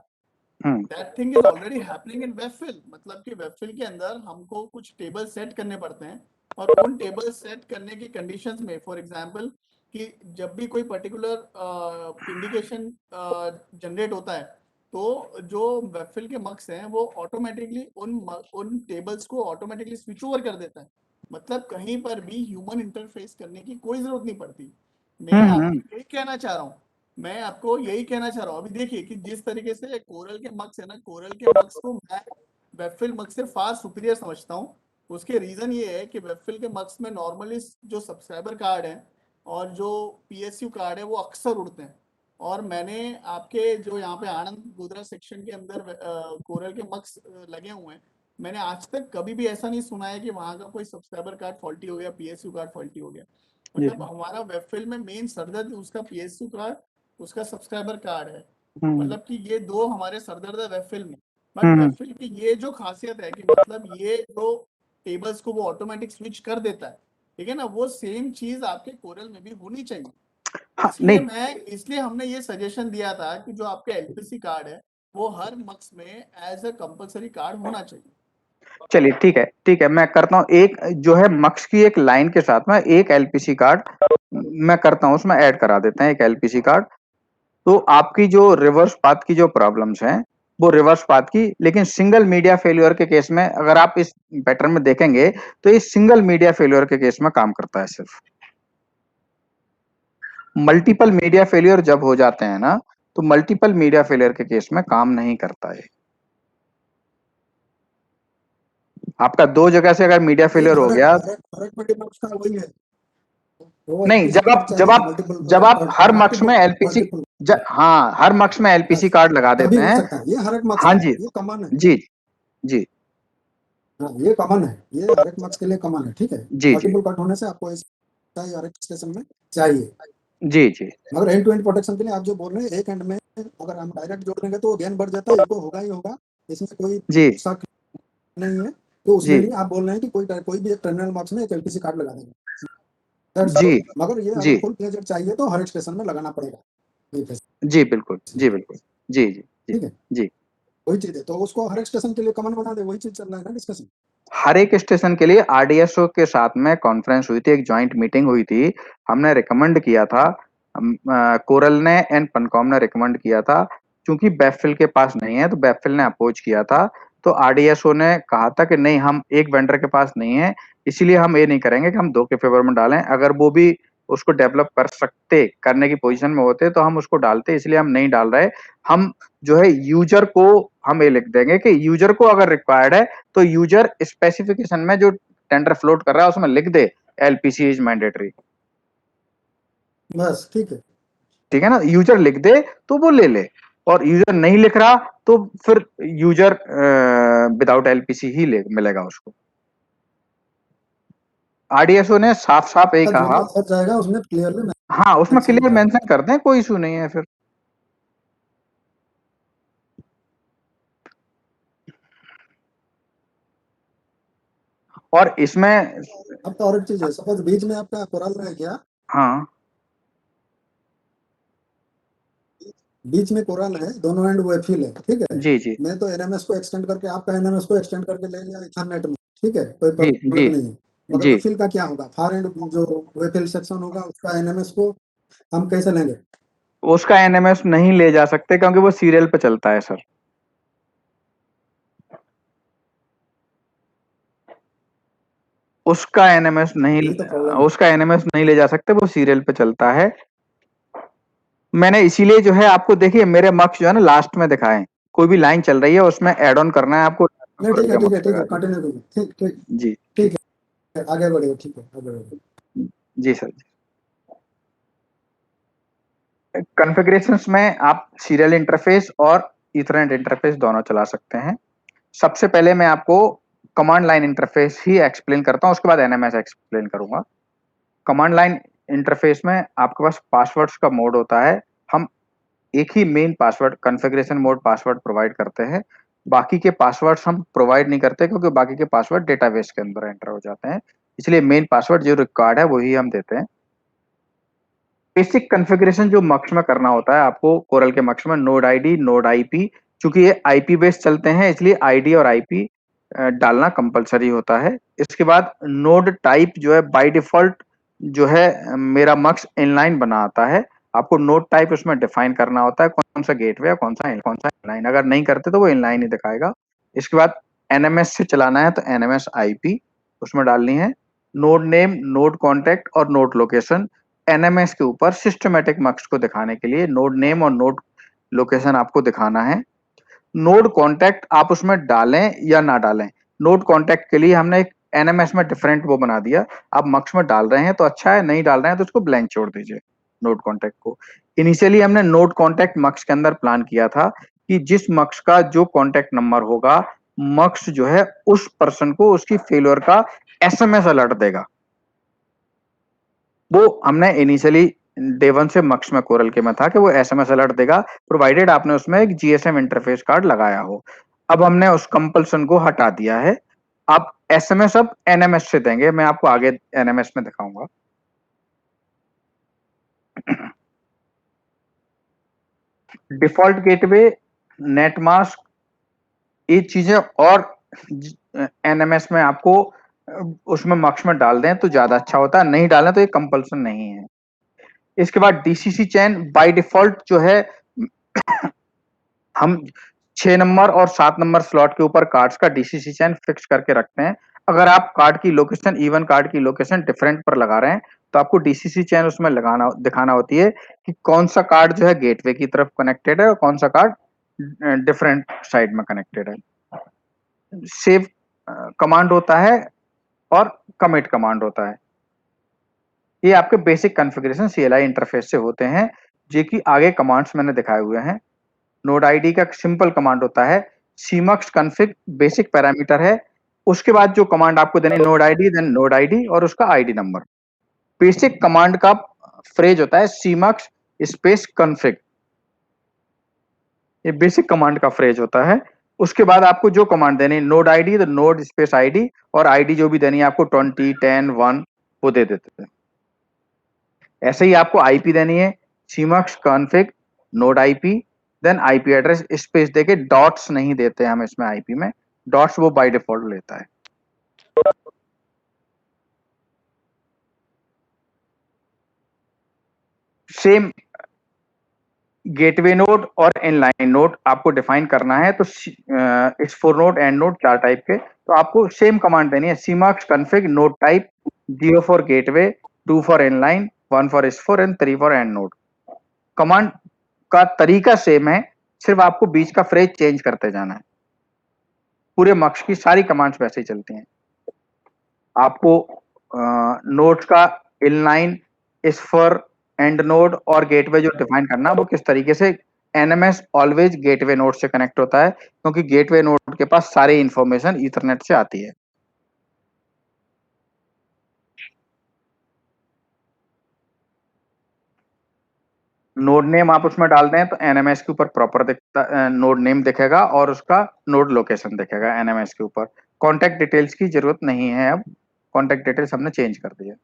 hmm that thing is already happening in Webfil. मतलब कि वेबफिल के अंदर हमको कुछ टेबल सेट करने पड़ते हैं और उन टेबल सेट करने की कंडीशंस में फॉर एग्जांपल कि जब भी कोई पर्टिकुलर इंडिकेशन जनरेट होता है तो जो वेबफिल के मक्स हैं वो ऑटोमेटिकली उन टेबल्स को ऑटोमेटिकली स्विच ओवर कर देता है। मतलब कहीं पर भी ह्यूमन इंटरफेस करने की कोई जरूरत नहीं पड़ती। मैं हम्म। आपको यही कहना चाह रहा हूँ, मैं आपको यही कहना चाह रहा हूँ। अभी देखिए कि जिस तरीके से कोरल के मक्स है ना, कोरल के मक्स को मैं वेबफिल मक्स से फार सुपीरियर समझता हूँ। उसके रीजन ये है कि वेबफिल के मक्स में नॉर्मली जो सब्सक्राइबर कार्ड है और जो पीएसयू कार्ड है वो अक्सर उड़ते हैं। और मैंने आपके जो यहाँ पे आनंद गोदरा सेक्शन के अंदर कोरल के मक्स लगे हुए हैं, मैंने आज तक कभी भी ऐसा नहीं सुना है कि वहां का कोई सब्सक्राइबर कार्ड फॉल्टी हो गया, पीएसयू कार्ड फॉल्टी हो गया। जी। मतलब हमारा वेबफिल में मेन सरदर्द उसका पीएसयू कार्ड, उसका सब्सक्राइबर कार्ड है। हम्म मतलब कि ये दो हमारे सरदर्द है वेबफिल में। बट हम्म वेबफिल की ये जो खासियत है कि मतलब ये जो टेबल्स को वो ऑटोमेटिक स्विच कर देता है, ठीक है ना, वो सेम चीज आपके कोरल में भी होनी चाहिए। हाँ इसलिए नहीं इसलिए हमने ये सजेशन दिया था कि जो आपका एलपीसी कार्ड है वो हर मक्स में एज अ कंपलसरी कार्ड होना चाहिए। चलिए ठीक है मैं करता हूँ एक जो है मक्स की एक लाइन के साथ में एक एलपीसी कार्ड मैं करता हूँ, उसमें ऐड करा देते हैं एक एलपीसी कार्ड। तो आपकी जो रिवर्स पाथ की जो प्रॉब्लम्स हैं वो रिवर्स पाथ की, लेकिन सिंगल मीडिया फेल्योर के केस में अगर आप इस पैटर्न में देखेंगे तो ये सिंगल मीडिया फेल्योर के केस में काम करता है। सिर्फ मल्टीपल मीडिया फेल्योर जब हो जाते हैं ना तो मल्टीपल मीडिया फेल्योर के केस में काम नहीं करता है। आपका दो जगह से अगर मीडिया ये फेल्योर हो गया, हर मल्टीपल का वही है। वो नहीं एलपीसी कार्ड चाहिए मल्टीपल जब आप हर मक्स में एलपीसी मल्टीपल हाँ हर मक्स में एलपीसी कार्ड लगा तभी देते हो हैं। सकता है। ये हर एक मार्क्स हाँ में जी ये कॉमन है। जी जी हाँ, ये कॉमन है, ये हर एक मार्क्स के लिए कॉमन है, ठीक है। जी जी मल्टीपल कट होने से आपको ऐसा ही हर एक स्टेशन में चाहिए। जी जी मगर एंड टू एंड प्रोटेक्शन के लिए आप जो बोल रहे हैं एक एंड में अगर हम डायरेक्ट जोड़ देंगे तो गेन बढ़ जाता है, इको होगा ही होगा, इसमें कोई जी शक नहीं है। तो उसमें जी भी आप बोल रहे हैं कि कोई भी एक टर्मिनल मार्क्स में एक एलपीसी कार्ड लगा देंगे। That's ji all। मगर ये जी अगर फुल फ्लेजेड चाहिए तो हर एक स्टेशन में लगाना पड़ेगा ये facility, जी बिल्कुल जी बिल्कुल जी जी जी ठीक है। जी। वही चीज है, तो उसको हर एक स्टेशन के लिए कॉमन बना दे, वही चीज चल रहा है ना डिस्कशन। हर एक स्टेशन के लिए आरडीएसओ के साथ में कॉन्फ्रेंस हुई थी, एक जॉइंट मीटिंग हुई थी। हमने रिकमेंड किया था, कोरल ने एंड पनकॉम ने रिकमेंड किया था, क्योंकि बैफिल के पास नहीं है तो बैफिल ने अपोज किया था। तो आरडीएसओ ने कहा था कि नहीं हम एक वेंडर के पास नहीं है, इसीलिए हम ये नहीं करेंगे कि हम दो के फेवर में डालें। अगर वो भी उसको डेवलप कर सकते, करने की पोजीशन में होते तो हम उसको डालते, इसलिए हम नहीं डाल रहे। हम जो है यूजर को हम ये लिख देंगे कि यूजर को अगर रिक्वायर्ड है तो यूजर स्पेसिफिकेशन में जो टेंडर फ्लोट कर रहा है उसमें लिख दे एलपीसी इज मैंडेटरी। बस ठीक है। ठीक है ना, यूजर लिख दे तो वो ले ले, और यूजर नहीं लिख रहा तो फिर यूजर विदाउट एलपीसी ही ले मिलेगा उसको। आरडीएसओ ने साफ साफ यही जो कहा। हो जाएगा उसमें क्लियरली हाँ उसमें मेंशन क्लियर रहेगा। मेंशन कर दें, कोई इशू नहीं है फिर। और इसमें अब तो और एक चीज है, सपोज बीच में आपका कोरल रह गया, हाँ बीच में कोरल है, दोनों एंड वेफिल है, ठीक है। जी जी मैं तो एनएमएस को एक्सटेंड करके आपका एनएमएस को एक्सटेंड करके ले लिया इथरनेट में, ठीक है, कोई जी जी प्रॉब्लम नहीं है। मगर जी वेफिल का क्या होगा, फार एंड जो वेफिल सेक्शन होगा उसका एनएमएस को हम कैसे लेंगे। उसका एनएमएस नहीं ले जा सकते क्योंकि वो सीरियल पे चलता है सर। उसका एनएमएस नहीं यही तो प्रॉब्लम है। उसका एनएमएस नहीं ले जा सकते, वो सीरियल पे चलता है। मैंने इसीलिए जो है आपको देखिए मेरे मक्स जो है ना लास्ट में दिखाए हैं। कोई भी लाइन चल रही है उसमें ऐड ऑन करना है आपको। नहीं ठीक है कंटिन्यू करिए। ठीक ठीक जी ठीक है आगे बढ़िए। ठीक है आगे बढ़िए। जी सर। कॉन्फ़िगरेशंस में आप सीरियल इंटरफेस और ईथरनेट इंटरफेस दोनों चला सकते हैं। सबसे पहले मैं आपको कमांड लाइन इंटरफेस ही एक्सप्लेन करता हूँ, उसके बाद एनएमएस एक्सप्लेन करूंगा। कमांड लाइन इंटरफेस में आपके पास पासवर्ड्स का मोड होता है। हम एक ही main password configuration mode password provide करते हैं। बाकी के पासवर्ड्स हम प्रोवाइड नहीं करते क्योंकि बाकी के पासवर्ड डेटाबेस के अंदर एंटर हो जाते हैं। इसलिए मेन पासवर्ड जो रिक्वायर्ड है वही हम देते हैं। बेसिक कॉन्फ़िगरेशन जो मक्स में करना होता है आपको कोरल के मक्स में नोड आईडी, नोड आईपी, चूंकि ये आईपी बेस्ड चलते हैं इसलिए आईडी और आईपी डालना कंपलसरी होता है। इसके बाद नोड टाइप जो है बाय डिफॉल्ट जो है मेरा मक्स इनलाइन बना आता है। आपको नोड टाइप उसमें डिफाइन करना होता है कौन सा गेटवे है, कौन सा इनलाइन। अगर नहीं करते तो वो इनलाइन ही दिखाएगा। इसके बाद एनएमएस से चलाना है तो एनएमएस आईपी उसमें डालनी है। नोड नेम, नोड कॉन्टेक्ट और नोड लोकेशन एनएमएस के ऊपर सिस्टमैटिक मक्स को दिखाने के लिए नोड नेम और नोड लोकेशन आपको दिखाना है। नोड कॉन्टैक्ट आप उसमें डालें या ना डालें। नोड कॉन्टैक्ट के लिए हमने एक एनएमएस में डिफरेंट वो बना दिया। आप मक्स में डाल रहे हैं तो अच्छा है, नहीं डाल रहे हैं तो उसको ब्लैंक छोड़ दीजिए नोड कॉन्टैक्ट को। इनिशियली हमने नोड कॉन्टैक्ट मक्स के अंदर प्लान किया था कि जिस मक्स का जो कॉन्टैक्ट नंबर होगा मक्स जो है उस पर्सन को उसकी फेलियर का एसएमएस अलर्ट देगा। वो हमने इनिशियली डे 1 से मक्स में कोरल के में था कि वो एसएमएस अलर्ट देगा प्रोवाइडेड आपने उसमें एक जीएसएम इंटरफेस कार्ड लगाया हो। अब हमने उस कंपल्सन को हटा दिया है। आप एसएमएस अब एनएमएस से देंगे। मैं आपको आगे एनएमएस में दिखाऊंगा। डिफॉल्ट गेटवे, नेट मास्क, ये चीजें और एनएमएस में आपको उसमें मक्स में डाल दें तो ज्यादा अच्छा होता है, नहीं डालें तो ये कंपल्सन नहीं है। इसके बाद डीसीसी चैन बाय डिफॉल्ट जो है हम 6 नंबर और 7 नंबर स्लॉट के ऊपर कार्ड्स का डीसीसी चैन फिक्स करके रखते हैं। अगर आप कार्ड की लोकेशन इवन कार्ड की लोकेशन डिफरेंट पर लगा रहे हैं तो आपको डीसीसी चैन उसमें लगाना दिखाना होती है कि कौन सा कार्ड जो है गेटवे की तरफ कनेक्टेड है और कौन सा कार्ड डिफरेंट साइड में कनेक्टेड है। सेव कमांड होता है और कमिट कमांड होता है। ये आपके बेसिक कॉन्फ़िगरेशन सीएलआई इंटरफेस से होते हैं, जो कि आगे कमांड्स मैंने दिखाए हुए हैं। नोड आईडी का सिंपल कमांड होता है सीमक्स कॉन्फ़िग, बेसिक पैरामीटर है। उसके बाद जो कमांड आपको देनी node ID, then node ID और उसका आईडी नंबर। बेसिक कमांड का फ्रेज होता है सीमक्स स्पेस कॉन्फ़िग। ये बेसिक कमांड का फ्रेज होता है। उसके बाद आपको जो कमांड देनी नोड आईडी तो नोड स्पेस आईडी और आईडी जो भी देनी है आपको 20, 10, 1 वो दे देते हैं। ऐसे ही आपको आईपी देनी है सीमक्स config node IP, then IP address space देके डॉट्स नहीं देते हम इसमें आईपी में, डॉट्स वो बाय डिफॉल्ट लेता है। सेम गेटवे नोड और इनलाइन नोड आपको डिफाइन करना है तो इस four node and node 4 type के, तो आपको सेम कमांड देनी है सीमक्स config node type 0 for gateway, 2 for inline, 1 for S4 and 3 for end node. Command का तरीका सेम है, सिर्फ आपको बीच का फ्रेज चेंज करते जाना है। पूरे मक्स की सारी कमांड्स वैसे ही चलती हैं। आपको नोड्स का इनलाइन, S4 एंड नोड और गेटवे जो डिफाइन करना वो किस तरीके से एनएमएस ऑलवेज गेटवे नोड से कनेक्ट होता है क्योंकि गेटवे नोड के पास सारी इंफॉर्मेशन ईथरनेट से आती है। नोड नेम आप उसमें डाल दें तो एनएमएस के ऊपर प्रॉपर दिखता नोड नेम दिखेगा और उसका नोड लोकेशन दिखेगा एनएमएस के ऊपर। कॉन्टैक्ट डिटेल्स की जरूरत नहीं है, अब कॉन्टैक्ट डिटेल्स हमने चेंज कर दिया।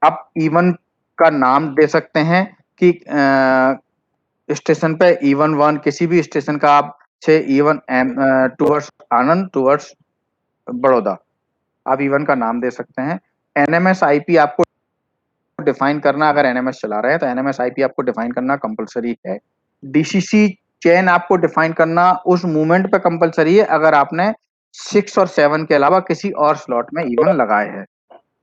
आप इवन का नाम दे सकते हैं कि स्टेशन पे इवन 1 किसी भी स्टेशन का आप से इवन टूवर्ड्स आनंद टूवर्ड्स बड़ौदा आप इवन का नाम दे सकते हैं। एनएमएस आईपी आपको डिफाइन करना, अगर एनएमएस चला रहे हैं तो एनएमएस आईपी आपको डिफाइन करना कंपलसरी है। डीसीसी चेन आपको डिफाइन करना उस मूवमेंट पे कंपलसरी है अगर आपने 6 और 7 के अलावा किसी और स्लॉट में इवन लगाए हैं।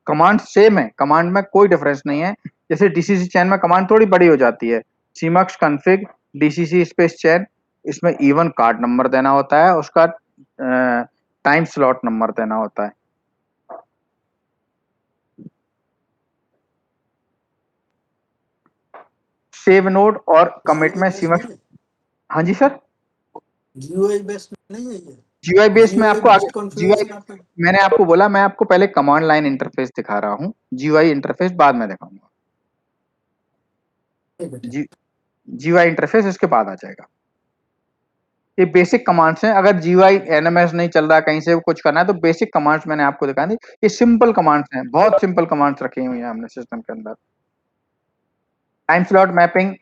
कमांड सेम है, कमांड में कोई डिफरेंस नहीं है। जैसे डीसीसी चैन में कमांड थोड़ी बड़ी हो जाती है, cmux config डीसीसी स्पेस चैन, इसमें इवन कार्ड नंबर देना होता है, उसका टाइम स्लॉट नंबर देना होता है। सेव नोड और कमिट में cmux, हाँ जी सर, GUI बेस्ड नहीं है ये, जीयूआई बेस में आपको आगे कॉन्फ़िगरेशन जीयूआई, आपका मैंने आपको बोला, मैं आपको पहले कमांड लाइन इंटरफेस दिखा रहा हूँ, जीयूआई इंटरफेस बाद में दिखाऊंगा। ठीक है, ठीक। जी, जीयूआई इंटरफेस इसके बाद आ जाएगा। ये बेसिक कमांड्स हैं, अगर जीयूआई एनएमएस नहीं चल रहा, कहीं से कुछ करना है, तो बेसिक कमांड्स मैंने आपको दिखा दी। ये सिंपल कमांड्स हैं, बहुत सिंपल कमांड्स रखी हुई हैं हमने सिस्टम के अंदर। टाइम स्लॉट मैपिंग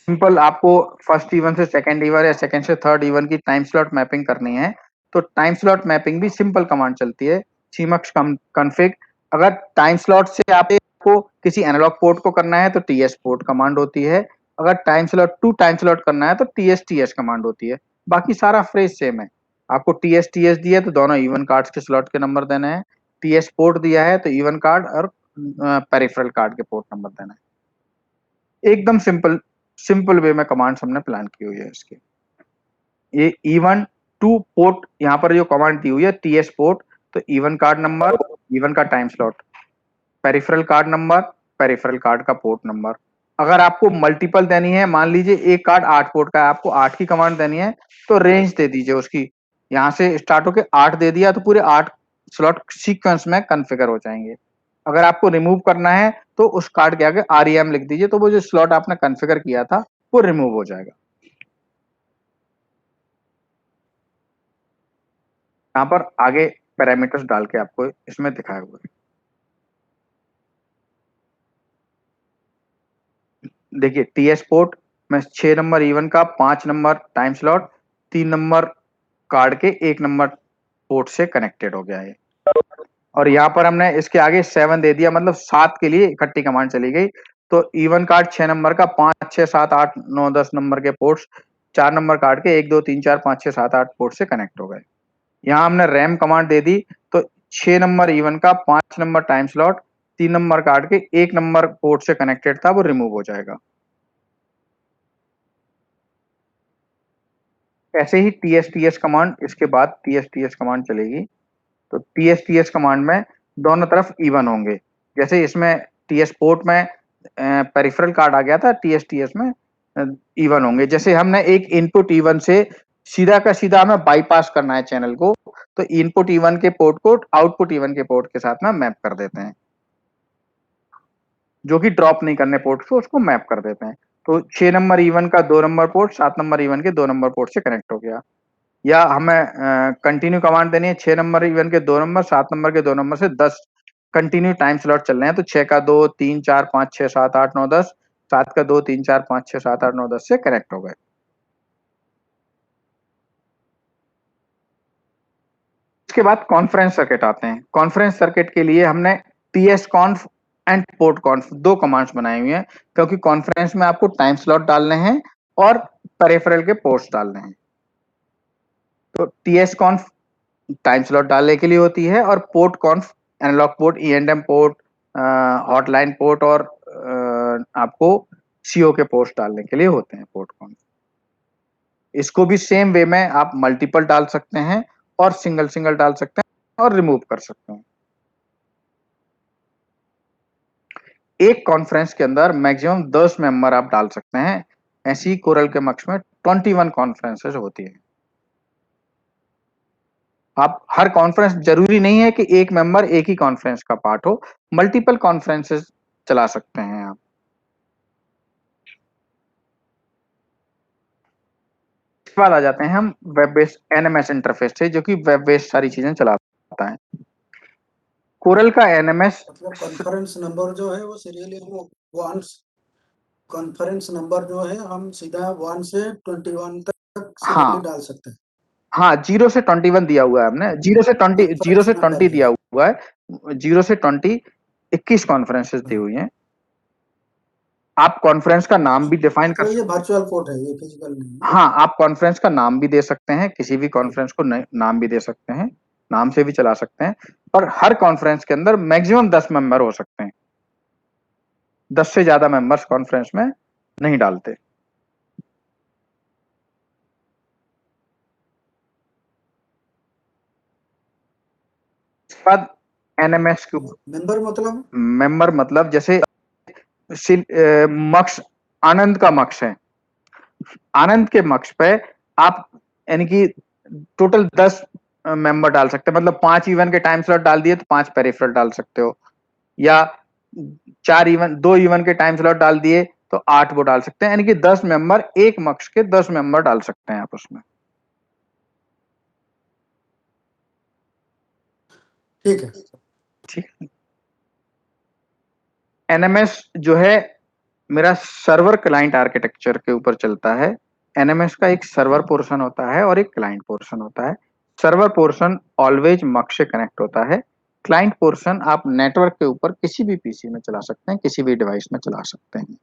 सिंपल, आपको फर्स्ट इवन से सेकंड इवन या सेकंड से थर्ड इवन की टाइम स्लॉट मैपिंग करनी है, तो टाइम स्लॉट मैपिंग भी सिंपल कमांड चलती है, cmux config। अगर टाइम स्लॉट से आपको किसी एनालॉग पोर्ट को करना है तो ts पोर्ट कमांड होती है, अगर time slot to time slot करना है तो ts कमांड होती है। बाकी सारा फ्रेज सेम है। आपको ts दिया है तो दोनों इवन कार्ड्स के स्लॉट के नंबर देने हैं, ts पोर्ट दिया है तो इवन कार्ड और पेरिफेरल कार्ड के पोर्ट नंबर देना है। एकदम सिंपल वे में कमांड्स हमने प्लान की हुई है इसके। ये इवन टू पोर्ट, यहाँ पर जो कमांड दी हुई है ts पोर्ट, तो इवन कार्ड नंबर, इवन का time slot, peripheral card number, peripheral card का पोर्ट नंबर। अगर आपको मल्टीपल देनी है, मान लीजिए एक कार्ड 8 पोर्ट का है, आपको 8 की कमांड देनी है, तो रेंज दे दीजिए उसकी, यहाँ से स्टार्ट होके 8 दे दिया तो पूरे 8 स्लॉट सीक्वेंस में कॉन्फ़िगर हो जाएंगे। अगर आपको रिमूव करना है तो उस कार्ड के आगे REM लिख दीजिए, तो वो जो स्लॉट आपने कॉन्फ़िगर किया था वो रिमूव हो जाएगा। यहाँ पर आगे पैरामीटर्स डाल के आपको इसमें दिखाया हुआ है। देखिए टीएस पोर्ट में 6 नंबर इवन का, 5 number time slot, 3 number card के 1 नंबर पोर्ट से कनेक्टेड हो गया है। और यहाँ पर हमने इसके आगे 7 दे दिया, मतलब 7 के लिए इकट्ठी कमांड चली गई। तो इवन कार्ड 6 नंबर का, 5 6 7 8 9 10 नंबर के पोर्ट्स 4 नंबर कार्ड के 1 2 3 4 5 6 7 8 पोर्ट से कनेक्ट हो गए। यहाँ हमने रैम कमांड दे दी, तो 6 नंबर इवन का, 5 number time slot, 3 number card के 1 नंबर पोर्ट से कनेक्टेड था, वो रिमूव हो जाएगा। ऐसे ही ts कमांड, इसके बाद ts कमांड चलेगी, तो ts कमांड में दोनों तरफ इवन होंगे। जैसे इसमें ts पोर्ट में पेरिफेरल कार्ड आ गया था, ts में इवन होंगे। जैसे हमने एक इनपुट इवन से सीधा का सीधा हमें बाईपास करना है चैनल को, तो इनपुट इवन के पोर्ट को आउटपुट इवन के पोर्ट के साथ में मैप कर देते हैं, जो कि ड्रॉप नहीं करने पोर्ट को, उसको मैप कर देते हैं। तो 6 नंबर इवन का 2 नंबर पोर्ट 7 नंबर इवन के 2 नंबर पोर्ट से कनेक्ट हो गया। या हमें कंटिन्यू कमांड देनी है, 6 नंबर इवन के 2 नंबर, 7 नंबर के 2 नंबर से 10 कंटिन्यू टाइम स्लॉट चल रहे हैं, तो 6 का 2 3 4 5 6 7 8 9 10, 7 का 2 3 4 5 6 7 8 9 10 से कनेक्ट हो गए। इसके बाद कॉन्फ्रेंस सर्किट आते हैं। कॉन्फ्रेंस सर्किट के लिए हमने tsconf एंड portconf 2 कमांड्स बनाई हुई हैं, क्योंकि कॉन्फ्रेंस में आपको टाइम स्लॉट डालने हैं और पेरिफेरल के पोर्ट्स डालने हैं। तो tsconf टाइम स्लॉट डालने के लिए होती है, और portconf एनालॉग पोर्ट, E&M पोर्ट, हॉटलाइन पोर्ट और आपको CO के पोर्ट्स डालने के लिए होते हैं portconf। इसको भी सेम वे में आप मल्टीपल डाल सकते हैं और सिंगल डाल सकते हैं और रिमूव कर सकते हैं। एक कॉन्फ्रेंस के अंदर मैक्सिमम 10 मेंबर आप डाल सकते हैं। ऐसी कोरल के मक्स में 21 कॉन्फ्रेंसेस होती है। आप हर कॉन्फ्रेंस, जरूरी नहीं है कि एक मेंबर एक ही कॉन्फ्रेंस का पार्ट हो, मल्टीपल कॉन्फ्रेंसेस चला सकते हैं आप। इसके बाद आ जाते हैं हम वेब बेस्ड एनएमएस इंटरफेस से, जो कि वेब बेस्ड सारी चीजें चलाता है। कोरल का एनएमएस मतलब कॉन्फ्रेंस नंबर जो है वो सीरियली हम वन, कॉन्फ्रेंस नंबर जो है हम सीधा 1 से 21 तक सीरियली डाल सकते हैं। हाँ, 0 से 21 दिया हुआ है हमने, 0 से 20 दिया हुआ है, 0 से 20 21 कॉन्फ्रेंसेस दी हुई हैं। आप कॉन्फ्रेंस का नाम भी डिफाइन कर, तो ये वर्चुअल पोर्ट है, ये फिजिकल नहीं है। हाँ, आप कॉन्फ्रेंस का नाम भी दे सकते हैं, किसी भी कॉन्फ्रेंस को नाम भी दे सकते हैं, नाम से भी चला सकते हैं। और हर कॉन्फ्रेंस के अंदर मैक्सिमम 10 मेंबर हो सकते हैं। 10 से ज्यादा मेंबर्स कॉन्फ्रेंस में नहीं डालते। इसके बाद एनएमएस के मेंबर मतलब जैसे मक्ष आनंद का मक्ष है, आनंद के मक्ष पे आप यानी कि टोटल 10 मेंबर डाल सकते हैं, मतलब 5 इवन के टाइम स्लॉट डाल दिए तो 5 पेरिफेरल डाल सकते हो, या 2 इवन के टाइम स्लॉट डाल दिए तो 8 वो डाल सकते हैं, यानी कि 10 मेंबर, एक मक्ष के 10 मेंबर डाल सकते हैं आप उसमें। ठीक है। ठीक है। एनएमएस जो है मेरा सर्वर क्लाइंट आर्किटेक्चर के ऊपर चलता है। एनएमएस का एक सर्वर पोर्शन होता है और एक क्लाइंट पोर्शन होता है। सर्वर पोर्शन ऑलवेज मक्ष से कनेक्ट होता है। क्लाइंट पोर्शन आप नेटवर्क के ऊपर किसी भी पीसी में चला सकते हैं, किसी भी डिवाइस में चला सकते हैं।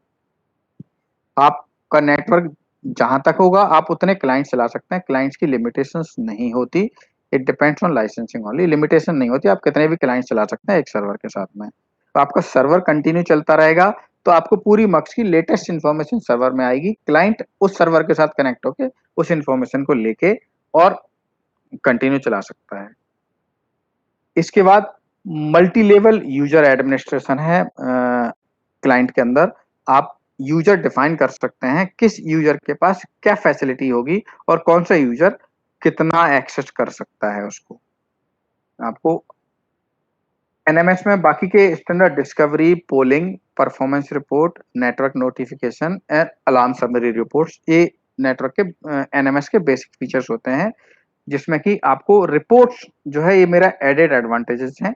आपका नेटवर्क जहां तक होगा आप उतने क्लाइंट चला सकते हैं, क्लाइंट्स की लिमिटेशंस नहीं होती। It depends on licensing only, limitation नहीं होती, आप कितने भी क्लाइंट चला सकते हैं एक सर्वर के साथ में। तो आपका सर्वर कंटिन्यू चलता रहेगा, तो आपको पूरी मक्स की लेटेस्ट इंफॉर्मेशन सर्वर में आएगी, क्लाइंट उस सर्वर के साथ कनेक्ट होके उस इंफॉर्मेशन को लेके और कंटिन्यू चला सकता है। इसके बाद मल्टी लेवल यूजर एडमिनिस्ट्रेशन है क्लाइंट के अंदर। आप यूजर डिफाइन कर सकते हैं किस यूजर के पास क्या फैसिलिटी होगी और कौन सा यूजर कितना एक्सेस कर सकता है उसको। आपको एनएमएस में बाकी के standard discovery, polling, performance report, network notification and alarm summary reports, ये नेटवर्क के एनएमएस के बेसिक फीचर्स होते हैं, जिसमें कि आपको रिपोर्ट्स जो है ये मेरा एडेड एडवांटेजेस हैं।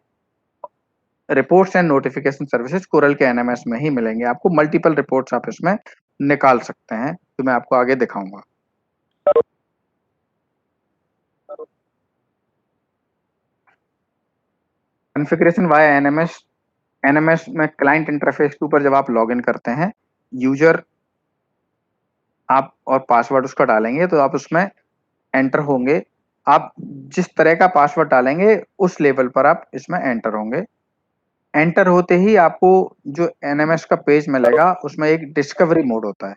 Reports and notification services coral के एनएमएस में ही मिलेंगे आपको। मल्टीपल रिपोर्ट्स आप इसमें निकाल सकते हैं, तो मैं आपको आगे दिखाऊंगा। Configuration via NMS. एनएमएस में क्लाइंट इंटरफेस के ऊपर जब आप लॉगिन करते हैं, यूजर आप और पासवर्ड उसका डालेंगे तो आप उसमें एंटर होंगे। आप जिस तरह का पासवर्ड डालेंगे उस लेवल पर आप इसमें एंटर होंगे। एंटर होते ही आपको जो एनएमएस का पेज मिलेगा उसमें एक डिस्कवरी मोड होता है।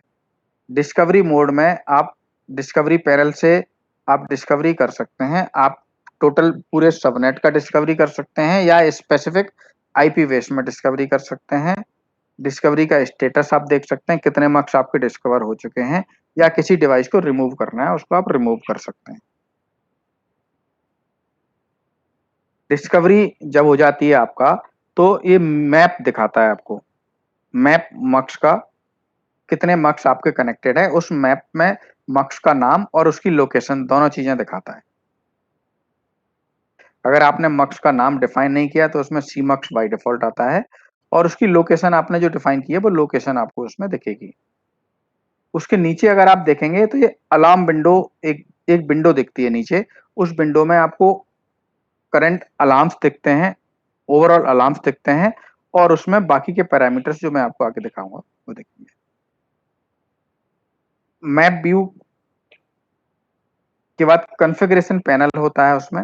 डिस्कवरी मोड में आप डिस्कवरी पैनल से आप डिस्कवरी कर सकते हैं। आप टोटल पूरे सबनेट का डिस्कवरी कर सकते हैं या स्पेसिफिक आईपी बेस में डिस्कवरी कर सकते हैं। डिस्कवरी का स्टेटस आप देख सकते हैं, कितने मार्क्स आपके डिस्कवर हो चुके हैं, या किसी डिवाइस को रिमूव करना है उसको आप रिमूव कर सकते हैं। डिस्कवरी जब हो जाती है आपका तो ये मैप दिखाता है आपको, मैप मक्स का कितने मक्स आपके कनेक्टेड है, उस मैप में मक्स का नाम और उसकी लोकेशन दोनों चीजें दिखाता है। अगर आपने मक्स का नाम डिफाइन नहीं किया तो उसमें सी मक्स बाय डिफॉल्ट आता है, और उसकी लोकेशन आपने जो डिफाइन की है वो लोकेशन आपको उसमें दिखेगी। उसके नीचे अगर आप देखेंगे तो ये अलार्म विंडो, एक विंडो दिखती है नीचे। उस विंडो में आपको करंट अलार्म्स दिखते हैं, ओवरऑल अलार्म्स दिखते हैं, और उसमें बाकी के पैरामीटर्स जो मैं आपको आगे दिखाऊंगा वो देखिए। मैप व्यू के बाद कॉन्फ़िगरेशन पैनल होता है। उसमें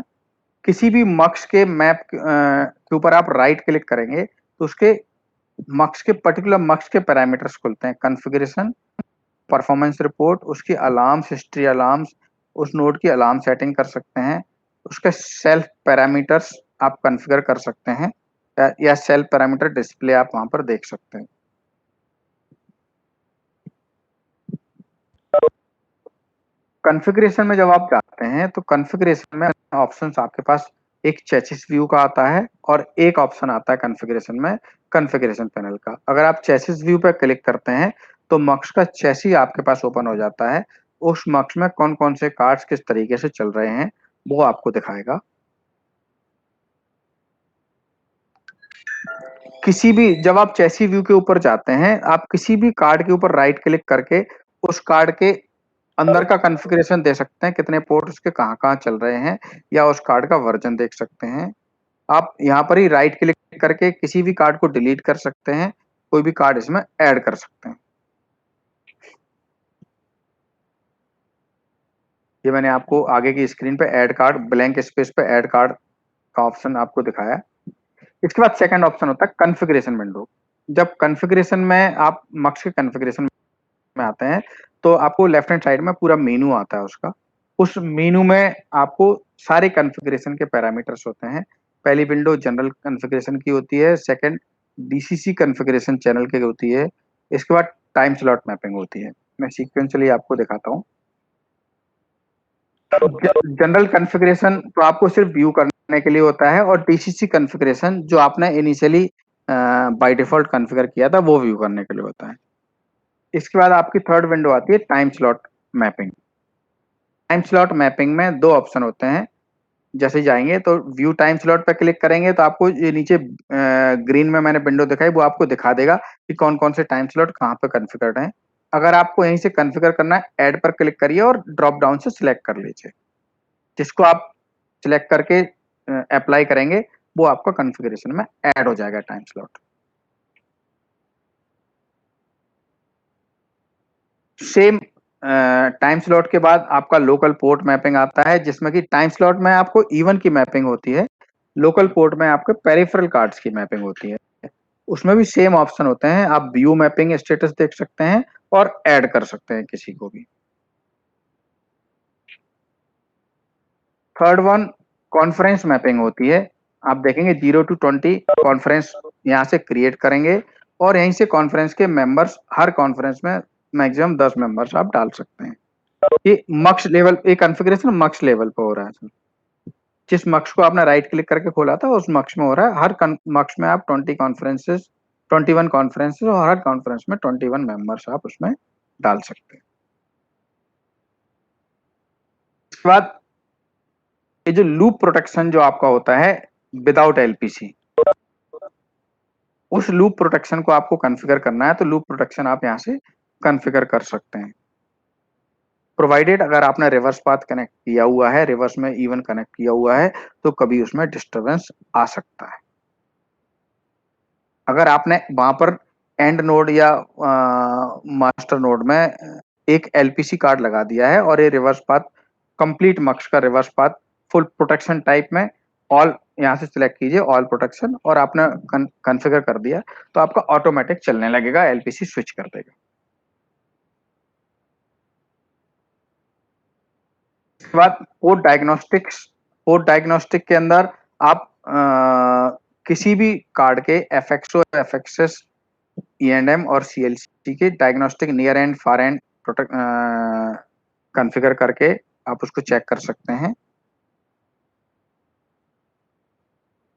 किसी भी मक्स के मैप के ऊपर आप राइट क्लिक करेंगे तो उसके मक्स के पर्टिकुलर मक्स के पैरामीटर्स खुलते हैं। कॉन्फ़िगरेशन, परफॉर्मेंस रिपोर्ट, उसकी अलार्म्स हिस्ट्री, अलार्म्स, उस नोड की अलार्म सेटिंग कर सकते हैं, उसके सेल्फ पैरामीटर्स आप कॉन्फ़िगर कर सकते हैं, या सेल्फ पैरामीटर डिस्प्ले आप वहां पर देख सकते हैं। कॉन्फ़िगरेशन में जब आप जाते हैं तो कॉन्फ़िगरेशन में ऑप्शंस आपके पास एक चेसिस व्यू का आता है और एक ऑप्शन आता है कॉन्फ़िगरेशन में कॉन्फ़िगरेशन पैनल का। अगर आप चेसिस व्यू पर क्लिक करते हैं तो मक्स का चेसी आपके पास ओपन हो जाता है। उस मक्स में कौन कौन से कार्ड्स किस तरीके से चल रहे हैं वो आपको दिखाएगा। किसी भी जब आप चेसी व्यू के ऊपर जाते हैं, आप किसी भी कार्ड के ऊपर राइट क्लिक करके उस कार्ड के अंदर का कॉन्फ़िगरेशन दे सकते हैं, कितने पोर्ट उसके कहाँ-कहाँ चल रहे हैं, या उस कार्ड का वर्जन देख सकते हैं। आप यहाँ पर ही राइट क्लिक करके किसी भी कार्ड को डिलीट कर सकते हैं, कोई भी कार्ड इसमें ऐड कर सकते हैं। ये मैंने आपको आगे की स्क्रीन पे ऐड कार्ड, ब्लैंक स्पेस पे ऐड कार्ड का ऑप्शन आपको दिखाया। इसके बाद सेकंड ऑप्शन होता है कॉन्फ़िगरेशन विंडो। जब कॉन्फ़िगरेशन में आप मक्स के कॉन्फ़िगरेशन में आते हैं, तो आपको लेफ्ट हैंड साइड में पूरा मेनू आता है उसका। उस मेनू में आपको सारे कॉन्फ़िगरेशन के पैरामीटर्स होते हैं। पहली विंडो जनरल कॉन्फ़िगरेशन की होती है, सेकंड डीसीसी कॉन्फ़िगरेशन चैनल की होती है, इसके बाद टाइम स्लॉट मैपिंग होती है। मैं सीक्वेंशियली आपको दिखाता हूँ। जनरल कॉन्फ़िगरेशन तो आपको सिर्फ व्यू करने के लिए होता है, और डीसीसी कॉन्फ़िगरेशन जो आपने इनिशियली बाय डिफ़ॉल्ट कॉन्फ़िगर किया था वो व्यू करने के लिए होता है। इसके बाद आपकी थर्ड विंडो आती है time slot mapping. Time slot mapping में 2 ऑप्शन होते हैं। जैसे जाएँगे तो व्यू टाइम स्लॉट पे क्लिक करेंगे तो आपको ये नीचे ग्रीन में मैंने विंडो दिखाई, वो आपको दिखा देगा कि कौन-कौन से टाइम स्लॉट कहाँ पे कॉन्फ़िगर्ड हैं। अगर आपको यहीं से कॉन्फ़िगर करना है, ऐड पर क्लिक करिए और ड्रॉप डाउन से सिलेक्ट कर लीजिए। जिसको आप सिलेक्ट करके अप्लाई करेंगे, वो आपका कॉन्फ़िगरेशन में ऐड हो जाएगा time slot. Same time slot के बाद आपका लोकल पोर्ट मैपिंग आता है, जिसमें कि टाइम स्लॉट में आपको इवन की मैपिंग होती है, लोकल पोर्ट में आपके पेरिफेरल कार्ड्स की मैपिंग होती है। उसमें भी सेम ऑप्शन होते हैं, आप व्यू मैपिंग स्टेटस देख सकते हैं और ऐड कर सकते हैं किसी को भी। थर्ड वन कॉन्फ्रेंस मैपिंग होती है। आप देखेंगे 0 टू 20 कॉन्फ्रेंस यहाँ से क्रिएट करेंगे, और यहीं से कॉन्फ्रेंस के मेंबर्स, हर कॉन्फ्रेंस में मैक्सिमम 10 मेंबर्स आप डाल सकते हैं। ये मक्स लेवल, ये कॉन्फ़िगरेशन मक्स लेवल पे हो रहा है। जिस मक्स को आपने राइट क्लिक करके खोला था, उस मक्स में हो रहा है। हर मक्स में आप 20 कॉन्फ्रेंसेस, 21 कॉन्फ्रेंसेस, और हर कॉन्फ्रेंस में 21 मेंबर्स आप उसमें डाल सकते हैं। इसके बाद ये जो लूप प्रोटेक्शन जो आपका होता है विदाउट एलपीसी, उस लूप प्रोटेक्शन को आपको कॉन्फ़िगर करना है, तो लूप प्रोटेक्शन आप यहाँ से कॉन्फ़िगर कर सकते हैं। प्रोवाइडेड अगर आपने रिवर्स पाथ कनेक्ट किया हुआ है, रिवर्स में इवन कनेक्ट किया हुआ है, तो कभी उसमें डिस्टरबेंस आ सकता है। अगर आपने वहां पर एंड नोड या मास्टर नोड में एक एलपीसी कार्ड लगा दिया है, और ये रिवर्स पाथ कंप्लीट मक्स का reverse path full protection type में, ऑल यहाँ से सिलेक्ट कीजिए ऑल प्रोटेक्शन, और आपने कॉन्फ़िगर कर दिया, तो आपका ऑटोमेटिक चलने लगेगा, एलपीसी स्विच कर देगा। इसके बाद पोर्ट डायग्नोस्टिक्स। पोर्ट डायग्नोस्टिक के अंदर आप किसी भी कार्ड के एफएक्सओ, एफएक्सएस, ई&एम और सीएलसी के diagnostic near and far and protect configure करके आप उसको चेक कर सकते हैं।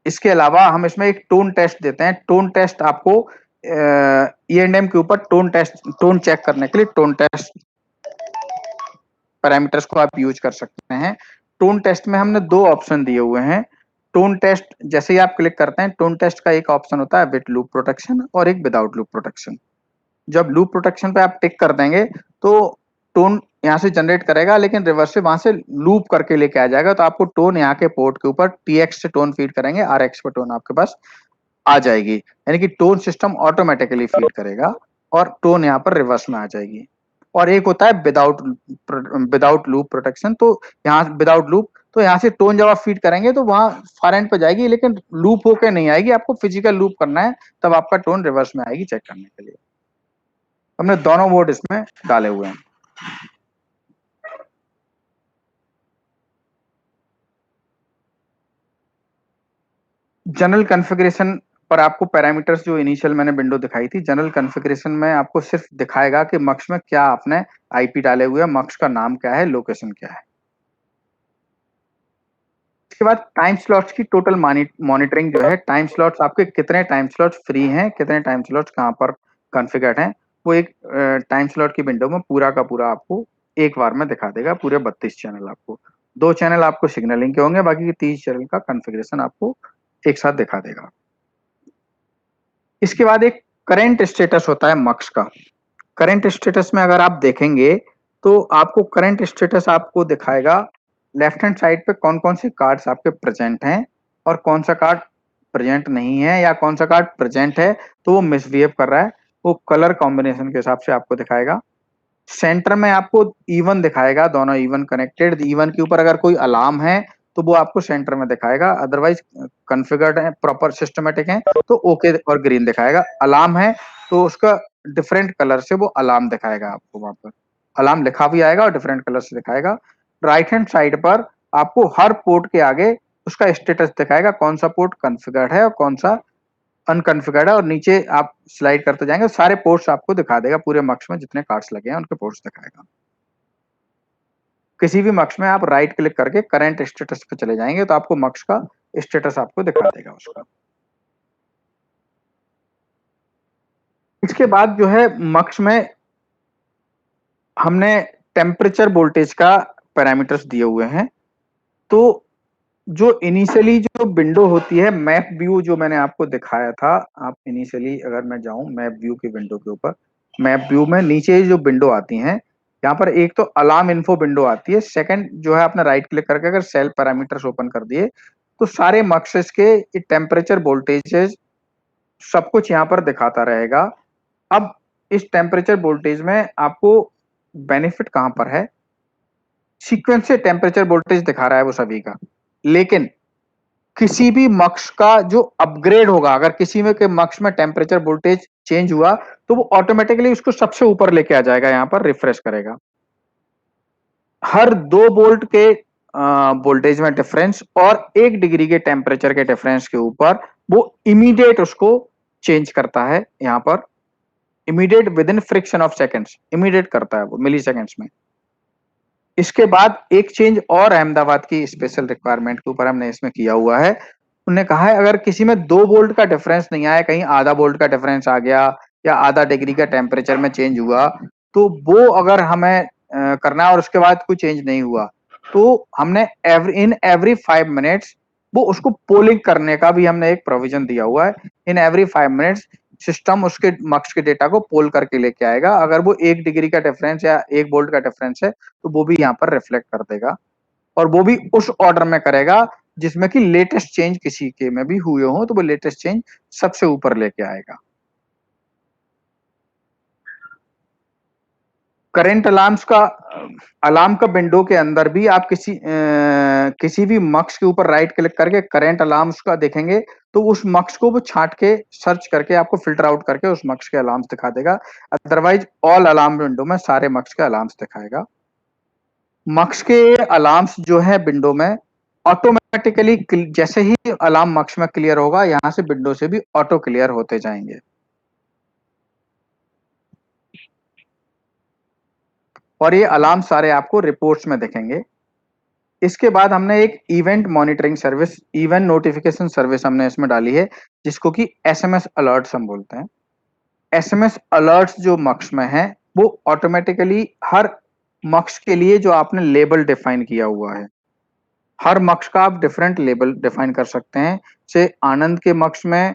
इसके अलावा हम इसमें एक टोन टेस्ट देते हैं। टोन टेस्ट आपको ई&एम के ऊपर टोन चेक करने के लिए टोन टेस्ट पैरामीटर्स को आप यूज कर सकते हैं। टोन टेस्ट में हमने 2 ऑप्शन दिए हुए हैं। टोन टेस्ट जैसे ही आप क्लिक करते हैं, टोन टेस्ट का एक ऑप्शन होता है विद लूप प्रोटेक्शन और एक विदाउट लूप प्रोटेक्शन। जब लूप प्रोटेक्शन पे आप टिक कर देंगे, तो टोन यहाँ से जनरेट करेगा, लेकिन रिवर्स से वहां से लूप करके लेके आ जाएगा। तो आपको टोन यहाँ के पोर्ट के ऊपर TX से टोन फीड करेंगे, RX पे टोन आपके पास आ जाएगी, यानी कि टोन सिस्टम ऑटोमेटिकली फीड करेगा और टोन यहाँ पर रिवर्स में आ जाएगी। और एक होता है विदाउट लूप प्रोटेक्शन। तो यहाँ विदाउट लूप, तो यहाँ से टोन जब आप फीड करेंगे तो वहां फार एंड पे जाएगी, लेकिन लूप होके नहीं आएगी। आपको फिजिकल लूप करना है, तब आपका टोन रिवर्स में आएगी चेक करने के लिए। हमने दोनों मोड इसमें डाले हुए हैं। जनरल कॉन्फ़िगरेशन पर आपको पैरामीटर्स जो इनिशियल मैंने विंडो दिखाई थी, जनरल कॉन्फ़िगरेशन में आपको सिर्फ दिखाएगा कि मक्स में क्या आपने आईपी डाले हुए हैं, मक्स का नाम क्या है, लोकेशन क्या है। इसके बाद टाइम स्लॉट्स की टोटल मॉनिटरिंग जो है, टाइम स्लॉट्स आपके कितने टाइम स्लॉट्स फ्री हैं, कितने टाइम स्लॉट्स कहाँ पर कॉन्फ़िगर्ड हैं, वो एक टाइम स्लॉट की विंडो में पूरा का पूरा आपको एक बार में दिखा देगा। पूरे 32 चैनल आपको, 2 चैनल आपको सिग्नलिंग के होंगे, बाकी के 30 चैनल का कॉन्फ़िगरेशन आपको एक साथ दिखा देगा। इसके बाद एक करंट स्टेटस होता है मक्स का। करंट स्टेटस में अगर आप देखेंगे, तो आपको करंट स्टेटस आपको दिखाएगा लेफ्ट हैंड साइड पे कौन कौन से कार्ड्स आपके प्रेजेंट हैं और कौन सा कार्ड प्रेजेंट नहीं है, या कौन सा कार्ड प्रेजेंट है तो वो मिसबिहेव कर रहा है, वो कलर कॉम्बिनेशन के हिसाब से आपको दिखाएगा। सेंटर में आपको इवन दिखाएगा, दोनों इवन कनेक्टेड। इवन के ऊपर अगर कोई अलार्म है तो वो आपको सेंटर में दिखाएगा, अदरवाइज कॉन्फ़िगर्ड है, प्रॉपर सिस्टमैटिक है तो ओके और ग्रीन दिखाएगा। अलार्म है तो उसका डिफरेंट कलर से वो अलार्म दिखाएगा आपको, वहां पर अलार्म लिखा भी आएगा और डिफरेंट कलर से दिखाएगा। राइट हैंड साइड पर आपको हर पोर्ट के आगे उसका स्टेटस दिखाएगा, कौन सा पोर्ट कॉन्फ़िगर्ड है और कौन सा अनकॉन्फ़िगर्ड है, और नीचे आप स्लाइड करते जाएंगे सारे पोर्ट्स आपको दिखा देगा, पूरे मक्स में जितने कार्ड्स लगे हैं उनके पोर्ट्स दिखाएगा। किसी भी मक्स में आप राइट क्लिक करके करंट स्टेटस पे चले जाएंगे तो आपको मक्स का स्टेटस आपको दिखा देगा उसका। इसके बाद जो है मक्स में हमने टेम्परेचर वोल्टेज का पैरामीटर्स दिए हुए हैं। तो जो इनिशियली जो विंडो होती है मैप व्यू, जो मैंने आपको दिखाया था, आप इनिशियली अगर मैं जाऊं मैप व्यू की विंडो के ऊपर, मैप व्यू में नीचे जो विंडो आती हैं, यहाँ पर एक तो अलार्म इन्फो विंडो आती है, सेकंड जो है आपने राइट क्लिक करके अगर सेल पैरामीटर्स ओपन कर दिए तो सारे मक्सेस के टेम्परेचर वोल्टेजेस सब कुछ यहाँ पर दिखाता रहेगा। अब इस टेम्परेचर वोल्टेज में आपको बेनिफिट कहां पर है, सीक्वेंस से टेम्परेचर वोल्टेज दिखा रहा है वो सभी का, लेकिन किसी भी मक्स का जो अपग्रेड होगा, अगर किसी में के मक्स में टेम्परेचर वोल्टेज चेंज हुआ तो वो ऑटोमेटिकली उसको सबसे ऊपर लेके आ जाएगा, यहाँ पर रिफ्रेश करेगा। हर 2 वोल्ट के वोल्टेज में डिफरेंस और 1 डिग्री के टेम्परेचर के डिफरेंस के ऊपर वो इमीडिएट उसको चेंज करता है, यहाँ पर immediate with in friction of seconds immediate करता है वो मिली सेकेंड्स में। इसके बाद एक चेंज और अहमदाबाद की स्पेशल रिक्वायरमेंट के ऊपर हमने इसमें किया हुआ है। उन्होंने कहा है अगर किसी में 2 वोल्ट का डिफरेंस नहीं आया, कहीं आधा वोल्ट का डिफरेंस आ गया या आधा डिग्री का टेम्परेचर में चेंज हुआ, तो वो अगर हमें करना है और उसके बाद कोई चेंज नहीं हुआ तो हमने एवरी 5 मिनट्स वो उसको पोलिंग करने का भी हमने एक प्रोविजन दिया हुआ है। इन एवरी 5 मिनट्स सिस्टम उसके मक्स के डेटा को पोल करके लेके आएगा, अगर वो 1 डिग्री का डिफरेंस या 1 वोल्ट का डिफरेंस है तो वो भी यहाँ पर रिफ्लेक्ट कर देगा, और वो भी उस ऑर्डर में करेगा जिसमें कि लेटेस्ट चेंज किसी के में भी हुए हो, तो वो लेटेस्ट चेंज सबसे ऊपर लेके आएगा। करंट अलार्म का विंडो के अंदर भी आप किसी भी मक्स के ऊपर राइट क्लिक करके करंट अलार्म्स का देखेंगे तो उस मक्स को वो छांट के सर्च करके आपको फिल्टर आउट करके उस मक्स के अलार्म्स दिखा देगा। अदरवाइज ऑल अलार्म विंडो में सारे मक्स के अलार्म्स दिखाएगा। मक्स के अलार्म्स जो है विंडो में ऑटोमेटिकली जैसे ही अलार्म मक्स में क्लियर होगा, यहां से विंडो से भी ऑटो क्लियर होते जाएंगे। और ये अलार्म सारे आपको रिपोर्ट्स में दिखेंगे। इसके बाद हमने एक event monitoring service, event notification service हमने इसमें डाली है, जिसको कि एसएमएस अलर्ट्स हम बोलते हैं। एसएमएस अलर्ट्स जो मक्स में है वो ऑटोमेटिकली हर मक्स के लिए जो आपने लेबल डिफाइन किया हुआ है, हर मक्स का आप डिफरेंट लेबल डिफाइन कर सकते हैं। से आनंद के मक्स में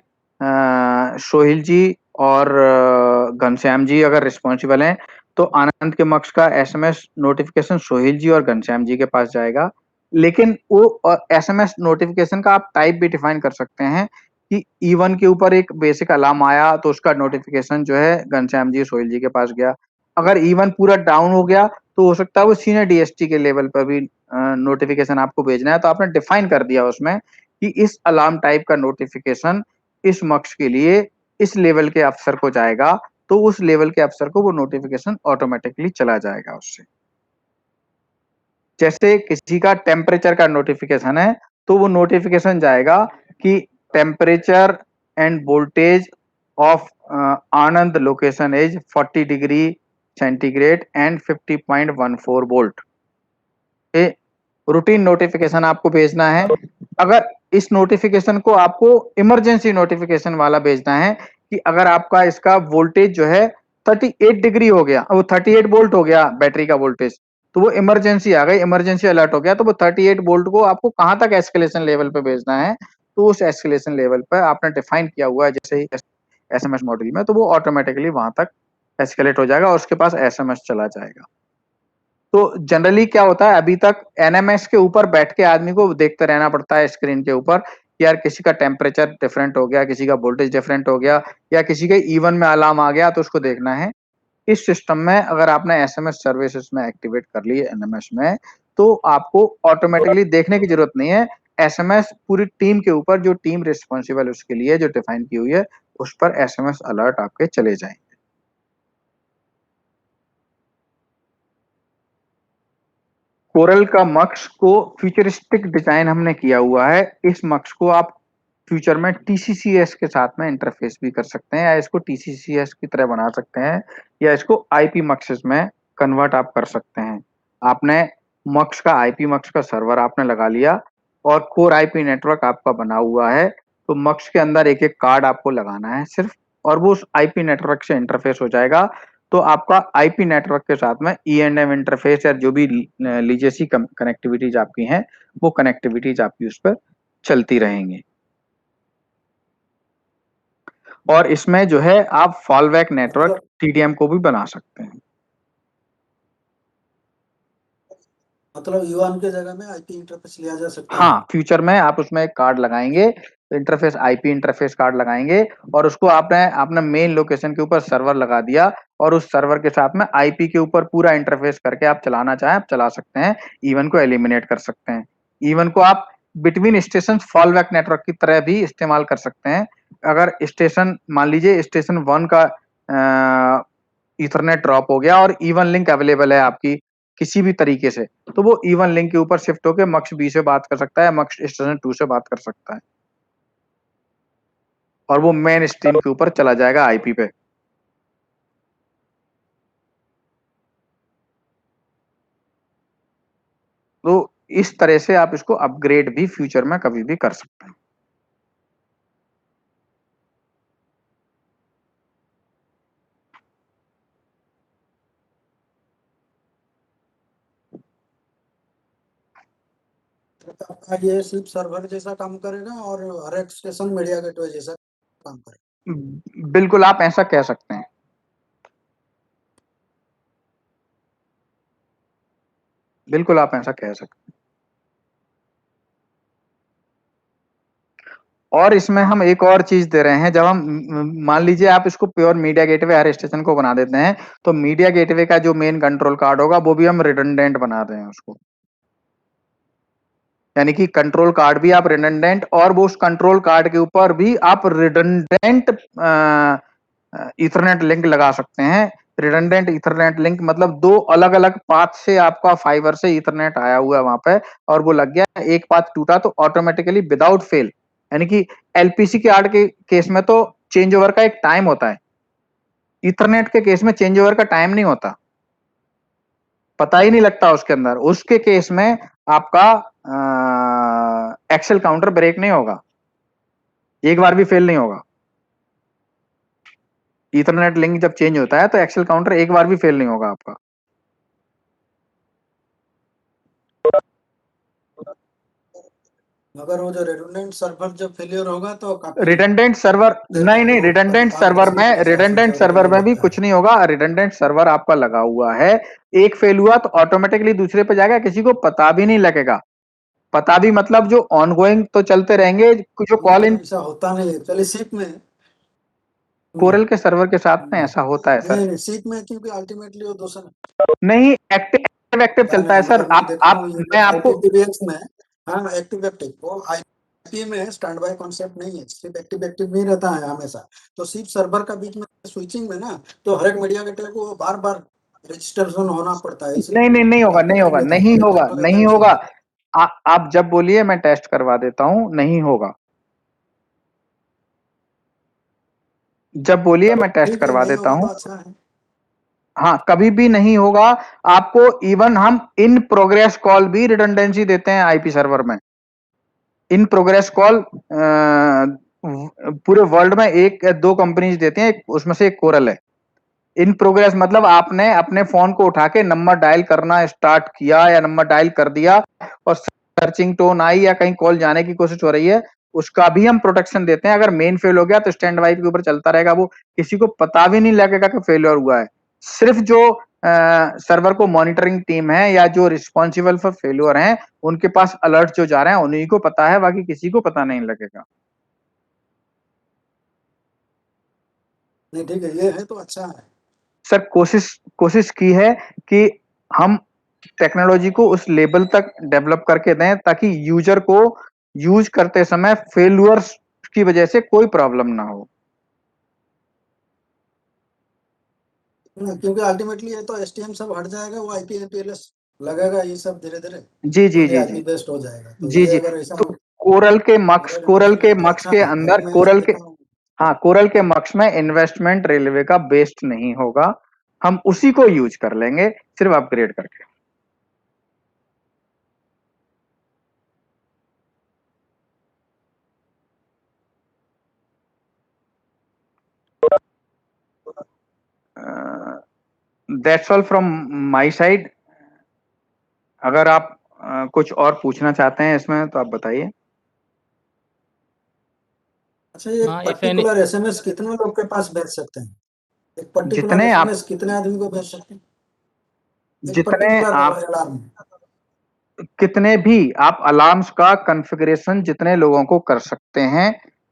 सोहिल जी और घनश्याम जी अगर रिस्पॉन्सिबल हैं तो आनंद के मक्स का एसएमएस नोटिफिकेशन सोहिल जी और घनश्याम जी के पास जाएगा। लेकिन वो एसएमएस नोटिफिकेशन का आप टाइप भी डिफाइन कर सकते हैं कि E1 के ऊपर एक बेसिक अलार्म आया तो उसका नोटिफिकेशन जो है घनश्याम जी सोहिल जी के पास गया। अगर E1 पूरा डाउन हो गया तो हो सकता है वो सीनियर डीएसटी के लेवल पर भी नोटिफिकेशन आपको भेजना है, तो आपने डिफाइन कर दिया उसमें कि इस अलार्म टाइप का नोटिफिकेशन इस मक्स के लिए इस लेवल के अफसर को जाएगा, तो उस लेवल के अफसर को वो नोटिफिकेशन ऑटोमेटिकली चला जाएगा उससे। जैसे किसी का टेम्परेचर का नोटिफिकेशन है तो वो नोटिफिकेशन जाएगा कि temperature end voltage of Anand location is 40 degree centigrade and 50.14 volt. ये रूटीन नोटिफिकेशन आपको भेजना है। अगर इस नोटिफिकेशन को आपको इमरजेंसी नोटिफिकेशन वाला भेजना है कि अगर आपका इसका वोल्टेज जो है 38 डिग्री हो गया, वो 38 वोल्ट हो गया बैटरी का वोल्टेज, तो वो इमरजेंसी आ गई, इमरजेंसी अलर्ट हो गया, तो वो 38 वोल्ट को आपको कहां तक एस्केलेशन लेवल पे भेजना है, तो उस एस्केलेशन लेवल पर आपने डिफाइन किया हुआ है जैसे ही एसएमएस मॉड्यूल में, तो वो ऑटोमेटिकली वहां तक एस्केलेट हो जाएगा और उसके पास एसएमएस चला जाएगा। तो जनरली क्या होता है, अभी तक एनएमएस के ऊपर बैठ के आदमी को देखते रहना पड़ता है स्क्रीन के ऊपर, यार किसी का टेम्परेचर डिफरेंट हो गया, किसी का वोल्टेज डिफरेंट हो गया, या किसी के E1 में अलार्म आ गया तो उसको देखना है। इस सिस्टम में अगर आपने एसएमएस सर्विसेज में एक्टिवेट कर ली एनएमएस में, तो आपको ऑटोमेटिकली देखने की जरूरत नहीं है। एसएमएस पूरी टीम के ऊपर, जो टीम रिस्पॉन्सिबल उसके लिए जो डिफाइन की हुई है, उस पर एसएमएस अलर्ट आपके चले जाएंगे। कोरल का मक्स को फ्यूचरिस्टिक डिजाइन हमने किया हुआ है। इस मक्स को आप फ्यूचर में टीसीसीएस के साथ में इंटरफेस भी कर सकते हैं, या इसको टीसीसीएस की तरह बना सकते हैं, या इसको आईपी मक्सेस में कन्वर्ट आप कर सकते हैं। आपने मक्स का आईपी मक्स का सर्वर आपने लगा लिया और कोर आईपी नेटवर्क आपका बना हुआ है, तो मक्स के अंदर एक एक कार्ड आपको लगाना है सिर्फ, और वो उस आईपी नेटवर्क से इंटरफेस हो जाएगा। तो आपका आईपी नेटवर्क के साथ में ई&एम इंटरफेस या जो भी लीजेसी कनेक्टिविटीज आपकी हैं, वो कनेक्टिविटीज आपकी उस पर चलती रहेंगी। और इसमें जो है आप फॉलबैक नेटवर्क टीडीएम को भी बना सकते हैं। मतलब यूआन के जगह में आईपी इंटरफेस लिया जा सकता है। हाँ, फ्यूचर में आप उसमें एक कार्ड लगाएंगे, इंटरफेस आईपी इंटरफेस कार्ड लगाएंगे, और उसको आपने अपना मेन लोकेशन के ऊपर सर्वर लगा दिया, और उस सर्वर के साथ में आईपी के ऊपर पूरा इंटरफेस करके आप चलाना चाहें आप चला सकते हैं। इवन को एलिमिनेट कर सकते हैं। इवन को आप बिटवीन स्टेशन फॉलबैक नेटवर्क की तरह भी इस्तेमाल कर सकते हैं। अगर स्टेशन, मान लीजिए स्टेशन 1 का इथरनेट ड्रॉप हो गया और इवन लिंक अवेलेबल है आपकी किसी भी तरीके से, तो वो इवन लिंक के ऊपर शिफ्ट होकर मक्स बी से बात कर सकता है, मक्स स्टेशन 2 से बात कर सकता है, और वो मेन स्ट्रीम के ऊपर चला जाएगा आईपी पे। तो इस तरह से आप इसको अपग्रेड भी फ्यूचर में कभी भी कर सकते हैं। आपका ये सिर्फ सर्वर जैसा काम करेगा और हर एक स्टेशन मीडिया गेटवे जैसा काम करेगा। बिल्कुल, आप ऐसा कह सकते हैं। बिल्कुल आप ऐसा कह सकते हैं। और इसमें हम एक और चीज दे रहे हैं, जब हम मान लीजिए आप इसको प्योर मीडिया गेटवे हर स्टेशन को बना देते हैं, तो मीडिया गेटवे का जो मेन कंट्रोल कार्ड होगा वो भी हम रिडंडेंट बना रहे हैं उसको, यानी कि कंट्रोल कार्ड भी आप रिडंडेंट, और वो उस कंट्रोल कार्ड के ऊपर भी आप रिडंडेंट इथरनेट लिंक लगा सकते हैं। रिडंडेंट इथरनेट लिंक मतलब दो अलग अलग पाथ से आपका फाइबर से इथरनेट आया हुआ है वहां पे, और वो लग गया, एक पाथ टूटा तो ऑटोमेटिकली विदाउट फेल, यानी कि एलपीसी के आर्ट के केस में तो चेंज ओवर का एक टाइम होता है, इथरनेट के केस में चेंज ओवर का टाइम नहीं होता, पता ही नहीं लगता उसके अंदर। उसके केस में आपका एक्सेल काउंटर ब्रेक नहीं होगा, एक बार भी फेल नहीं होगा। इथरनेट लिंक जब चेंज होता है तो एक्सेल काउंटर एक बार भी फेल नहीं होगा आपका। मगर वो जो रिडंडेंट सर्वर जब फेलियर होगा तो काफी रिडंडेंट सर्वर नहीं, रिडंडेंट सर्वर में भी कुछ नहीं होगा। रिडंडेंट सर्वर आपका लगा हुआ है, एक फेल हुआ तो ऑटोमेटिकली दूसरे पे जाएगा, किसी को पता भी नहीं लगेगा। पता भी मतलब जो ऑनगोइंग तो चलते रहेंगे, जो कॉल इन ऐसा होता नहीं है। चलिए सीप में कोरल के सर्वर के साथ में ऐसा होता है सर। नहीं, सीप में क्योंकि अल्टीमेटली वो दूसरा नहीं, एक्टिव चलता है सर। आप मैं आपको IPTVX में, हाँ एक्टिव वो आईपी में स्टैंड बाय कॉन्सेप्ट नहीं है, सिर्फ एक्टिव नहीं रहता है हमेशा। तो सिर्फ सर्वर का बीच में स्विचिंग में ना, तो हर एक मीडिया गेटवे को बार बार रजिस्ट्रेशन होना पड़ता है, इसलिए नहीं होगा, नहीं होगा। आप जब बोलिए मैं टेस्ट करवा देता हूं, नहीं होगा। जब बोलिए मैं टेस्ट ठीक है, करवा नहीं देता होगा हूं। तो अच्छा है। हाँ, कभी भी नहीं होगा। आपको इवन हम इन प्रोग्रेस कॉल भी रिडंडेंसी देते हैं आईपी सर्वर में। इन प्रोग्रेस कॉल पूरे वर्ल्ड में एक या दो कंपनीज देते हैं, उसमें से एक कोरल है। इन प्रोग्रेस मतलब आपने अपने फोन को उठा के नंबर डायल करना स्टार्ट किया या नंबर डायल कर दिया और सर्चिंग टोन आई या कहीं कॉल जाने की कोशिश हो रही है, उसका भी हम प्रोटेक्शन देते हैं। अगर मेन फेल हो गया तो स्टैंड बाई के ऊपर चलता रहेगा, वो किसी को पता भी नहीं लगेगा कि फेलियर हुआ है। सिर्फ जो सर्वर को मॉनिटरिंग टीम है या जो रिस्पॉन्सिबल फॉर फेलियर हैं, उनके पास अलर्ट जो जा रहे हैं उन्हीं को पता है, बाकी किसी को पता नहीं लगेगा। नहीं ठीक है, ये है तो अच्छा है। सर कोशिश की है कि हम टेक्नोलॉजी को उस लेवल तक डेवलप करके दें ताकि यूजर को यूज करते समय फेल्यूअर्स की वजह से कोई प्रॉब्लम ना हो। क्योंकि अल्टीमेटली ये तो एसटीएम सब हट जाएगा, वो आईपी एमपीएलएस लगेगा, ये सब धीरे धीरे जी जी जी आईपी जी बेस्ड हो जाएगा। तो जी ये जी। अगर ऐसा तो कोरल के मक्स मेरा कोरल डिस्कशन के में तो मक्स अच्छा के है, अंदर मैं ऐसा कोरल के देखा हूँ। हाँ कोरल के मक्स में इन्वेस्टमेंट रेलवे का बेस्ड नहीं होगा, हम उसी को यूज कर लेंगे सिर्फ अपग्रेड करके। That's all from my side. अगर आप कुछ और पूछना चाहते हैं इसमें तो आप बताइए। अच्छा, ये हाँ, if any पर्टिकुलर एसएमएस कितने लोग के पास भेज सकते हैं? एक पर्टिकुलर जितने आप एसएमएस कितने आदमी को भेज सकते हैं? एक जितने पर्टिकुलर आप अलार्म। कितने भी आप अलार्म्स का कॉन्फ़िगरेशन जितने लोगों को कर सकते हैं,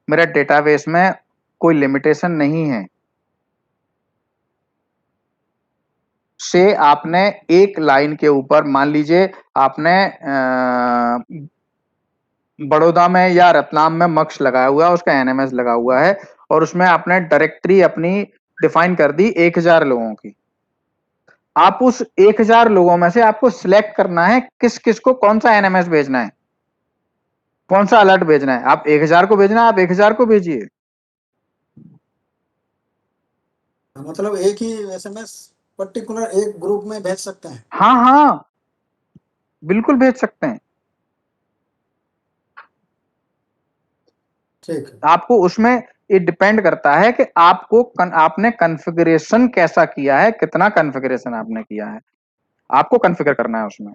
मेरा डेटाबेस में कोई लिमिटेशन नहीं है। से आपने एक लाइन के ऊपर मान लीजिए आपने बड़ौदा में या रतलाम में मक्स लगाया हुआ है, उसका एनएमएस लगा हुआ है और उसमें आपने डायरेक्टरी अपनी डिफाइन कर दी 1000 लोगों की। आप उस 1000 लोगों में से आपको सिलेक्ट करना है किस किस को कौन सा एनएमएस भेजना है, कौन सा अलर्ट भेजना है। आप 1000 को भेजना है, आप 1000 को भेजिए। मतलब एक ही एसएमएस पर्टिकुलर एक ग्रुप में भेज सकते हैं? हाँ हाँ बिल्कुल भेज सकते हैं। ठीक है। आपको उसमें ये डिपेंड करता है कि आपने कॉन्फ़िगरेशन कैसा किया है, कितना कॉन्फ़िगरेशन आपने किया है, आपको कॉन्फ़िगर करना है उसमें।